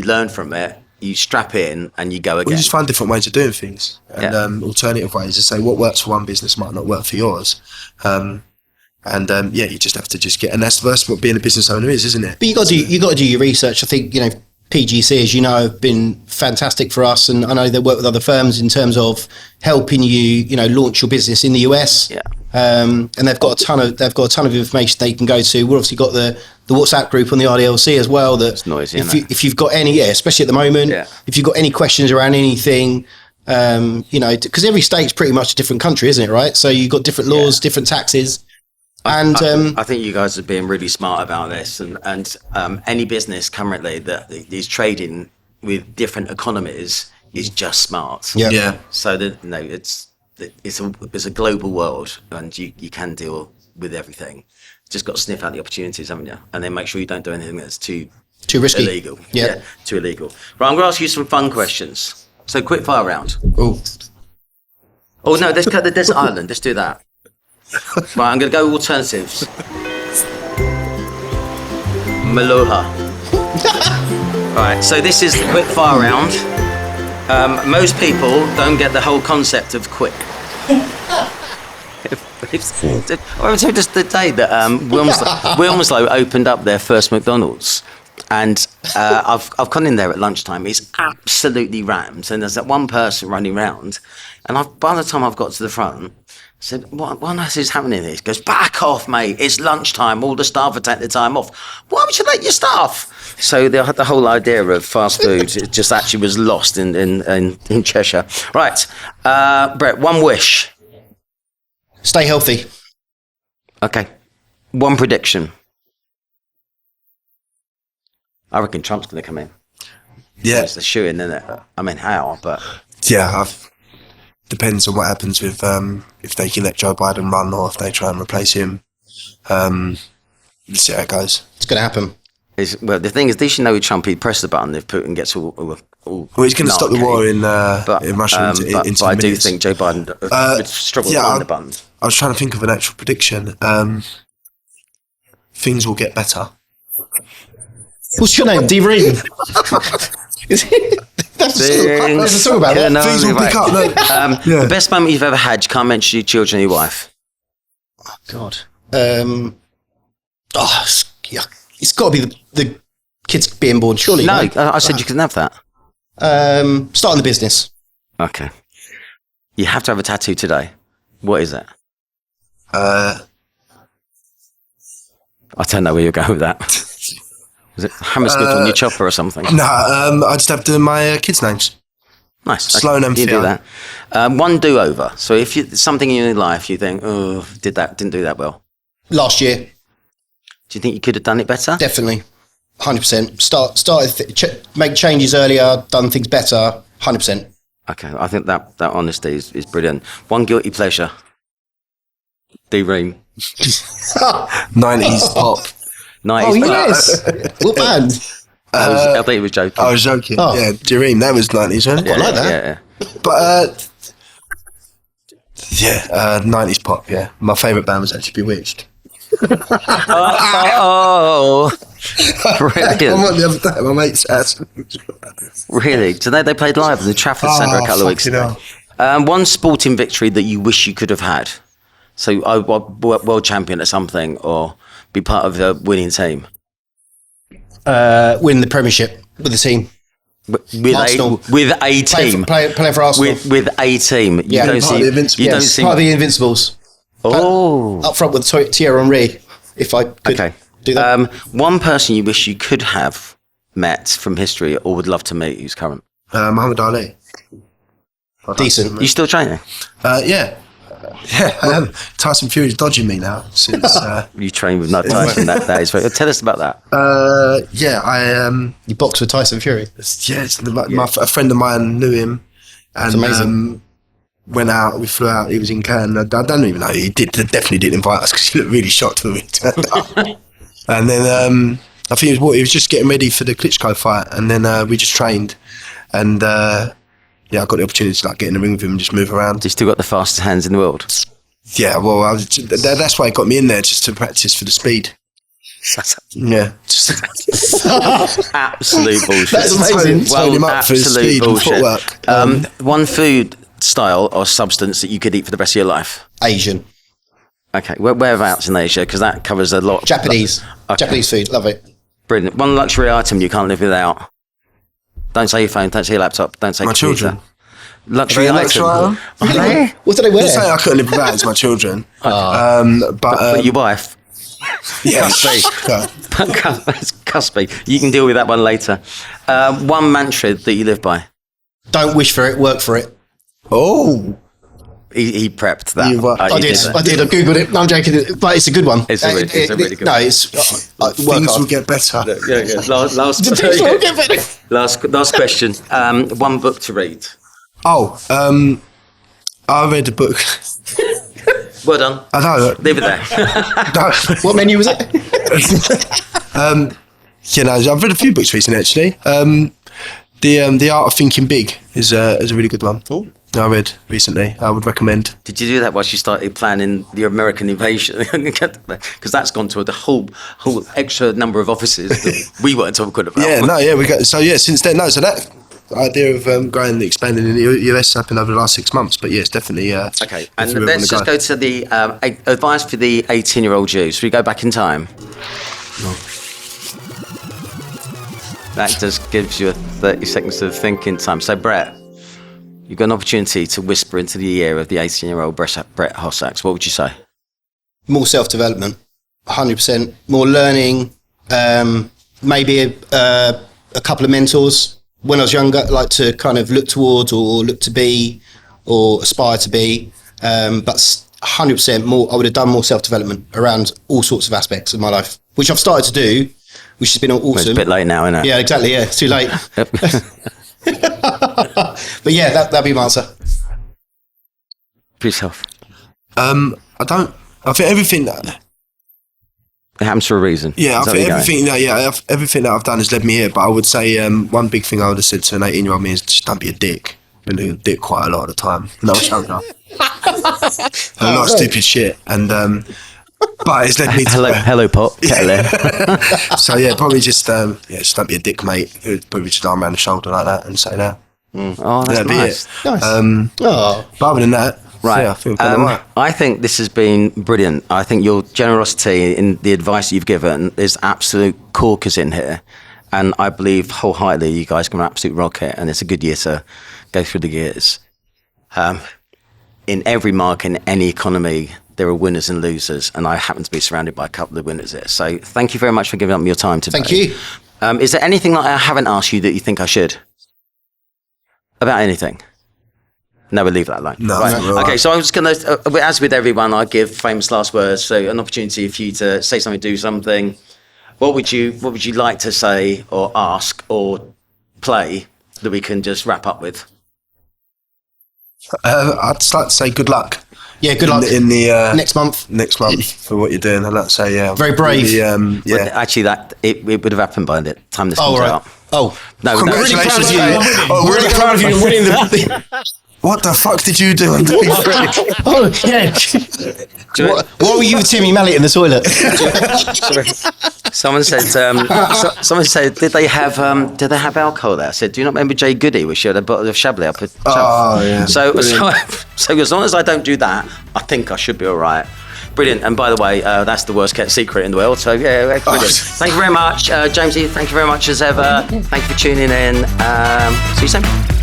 learn from it. You strap in and you go again. We just find different ways of doing things, and alternative ways to say what works for one business might not work for yours. You just have to just get, and that's what being a business owner is, isn't it? But you got to do your research. I think, you know, PGC, as you know, have been fantastic for us, and I know they work with other firms in terms of helping you know, launch your business in the US. Yeah. And they've got a ton of information they can go to. We've obviously got the WhatsApp group on the RDLC as well. That's noisy, if you've got any, especially at the moment, if you've got any questions around anything, you know, because every state's pretty much a different country, isn't it? Right. So you've got different laws, different taxes. And I think you guys are being really smart about this, and any business currently that is trading with different economies is just smart. Yeah. So it's a global world, and you can deal with everything. Just got to sniff out the opportunities, haven't you? And then make sure you don't do anything that's too risky, illegal. Yeah, too illegal. Right, I'm going to ask you some fun questions. So quick fire round. Oh no, let's cut the desert island. Let's do that. Right, I'm going to go alternatives. Maloha. Right, so this is the quick fire round. Most people don't get the whole concept of quick. I was just the day that Wilmslow opened up their first McDonald's, and I've gone in there at lunchtime. It's absolutely rammed, and there's that one person running around, and by the time I've got to the front, I said, what on earth is happening here? He goes, back off, mate. It's lunchtime. All the staff are taking the time off. Why would you let your staff? So the whole idea of fast food, it just actually was lost in Cheshire. Right. Brett, one wish. stay healthy. Okay. One prediction. I reckon Trump's going to come in. Yeah. It's the shoe-in, isn't it? I mean, how? But Yeah, depends on what happens with if they can let Joe Biden run or if they try and replace him. Let's see how it goes. It's going to happen. well, the thing is, they should know with Trump, he'd press the button if Putin gets all Well, he's going to stop the war in Russia but I do think Joe Biden would struggle to find the button. I was trying to think of an actual prediction. Things will get better. What's your name? D. Reed. That's a song about that. Things will pick up. Look. The best moment you've ever had, you can't mention your children or your wife. Oh, God. It's got to be the kids being born, surely. No, right? I said you can have that. Starting the business. Okay. You have to have a tattoo today. What is it? I don't know where you're going with that. Is it Hammersmith on your chopper or something? No, I just have my kids' names. Nice. Sloan and you do Fiona. that. One do-over. So if you something in your life you think, oh, didn't do that well. Last year, Do you think you could have done it better? definitely, 100%. Make changes earlier, done things better, 100%. Okay, I think that honesty is brilliant. One guilty pleasure. D-Ream. 90s pop. 90s. Oh yes, what band? I think he was joking. I was joking. Oh. Yeah, Dream. That was 90s, wasn't it? I like that. Yeah. But 90s pop. Yeah, my favourite band was actually Bewitched. Oh, I brilliant. went the other day at my mate's house. Really? Today they played live in the Trafford Centre a couple of weeks ago. One sporting victory that you wish you could have had. So, world champion at something, or be part of a winning team. Win the Premiership with the team. With Arsenal. with a team. Play for Arsenal. With a team. Yeah. You don't Part of the Invincibles. You don't Yes, see. part of the Invincibles. Oh. Up front with Thierry Henry, if I could Okay. do that. One person you wish you could have met from history or would love to meet who's current. Muhammad Ali. Decent. You still training? Yeah. Yeah, I am. Tyson Fury's dodging me now since. You train with Nut Tyson. that is very. Tell us about that. You box with Tyson Fury. Yeah, a friend of mine knew him, and amazing. went out. We flew out. He was in Cannes. I don't even know. He definitely didn't invite us because he looked really shocked when we turned up. And then I think he was just getting ready for the Klitschko fight, and then we just trained, and I got the opportunity to get in the ring with him and just move around. You still got the fastest hands in the world. Yeah, well, that's why it got me in there, just to practice for the speed. Yeah, Absolute bullshit. That's amazing. Sign him up for his absolute speed and bullshit. footwork. One food style or substance that you could eat for the rest of your life. Asian. Okay, whereabouts in Asia? Because that covers a lot. Japanese. Okay. Japanese food. Love it. Brilliant. One luxury item you can't live without. Don't say your phone. Don't say your laptop. Don't say My computer. children. Luxury Are they item. luxury item? What do they wear? It's like I couldn't live without it's my children. But your wife. Yeah, Cuspy. You can deal with that one later. One mantra that you live by. Don't wish for it, work for it. Oh, He prepped that. You were- Oh, you I did. that. I really good. No, I'm joking. But it's a good one. It's a really good No, one. it's work things hard. will get better. Yeah. Last question. One book to read. Oh, I read a book. Well done. I know. Leave it there. No. What menu was it? I've read a few books recently actually. The Art of Thinking Big is a really good one. Cool. I read recently. I would recommend. Did you do that whilst you started planning the American invasion? Because that's gone to a whole extra number of offices that we weren't talking about. We got since then. So that idea of going and expanding in the US happened over the last 6 months. But yes, definitely. Okay, and let's just go to the advice for the 18-year-old you. Should we go back in time? No. That just gives you 30 seconds of thinking time. So, Brett, you've got an opportunity to whisper into the ear of the 18-year-old Brett Hossack. What would you say? More self-development, 100%. More learning, maybe a couple of mentors. When I was younger, like to kind of look towards or look to be or aspire to be. But 100% more, I would have done more self-development around all sorts of aspects of my life, which I've started to do, which has been awesome. Well, it's a bit late now, isn't it? Yeah, exactly. Yeah, it's too late. But yeah, that'd be my answer. For yourself. I think everything. It happens for a reason. Yeah, Is I that think where you're everything. Everything that I've done has led me here. But I would say one big thing I would have said to an 18-year-old me is just don't be a dick. I've been doing a dick quite a lot of the time. No, I'm joking. A lot of stupid shit, and but it's led me to hello, Pop. Yeah. So yeah, probably just just don't be a dick, mate. Probably just arm around the shoulder like that and say that. Oh, that's That'd nice. be it. Oh. But other than that, Right. yeah, I feel kind of right. I think this has been brilliant. I think your generosity in the advice you've given is absolute corkers in here. And I believe wholeheartedly you guys can absolute rock it. And it's a good year to go through the gears. In every market, in any economy, there are winners and losers. And I happen to be surrounded by a couple of winners here. So thank you very much for giving up your time today. Thank you. Is there anything that I haven't asked you that you think I should? About anything? No, we'll leave that alone. No, right. all right. Okay, so I'm just going to, as with everyone, I give famous last words. So an opportunity for you to say something, do something. What would you like to say or ask or play that we can just wrap up with? I'd just like to say good luck. Yeah, good luck in the next month. Next month for what you're doing. I'd like to say, yeah, Very brave. really, But actually, that it would have happened by the time this Oh, comes right. out. Oh, No, Congratulations, really proud of you. you. Oh, We're really proud of you winning the. What the fuck did you do on day 3? Oh yeah. What were you with Timmy Mallet in the toilet? Someone said, someone said, did they have alcohol there? I said, do you not remember Jay Goody? We shared a bottle of Chablis up at Oh, yeah. So as long as I don't do that, I think I should be all right. Brilliant. And by the way, that's the worst kept secret in the world. So yeah, brilliant. Thank you very much, Jamesy. Thank you very much as ever. Thank you for tuning in. See you soon.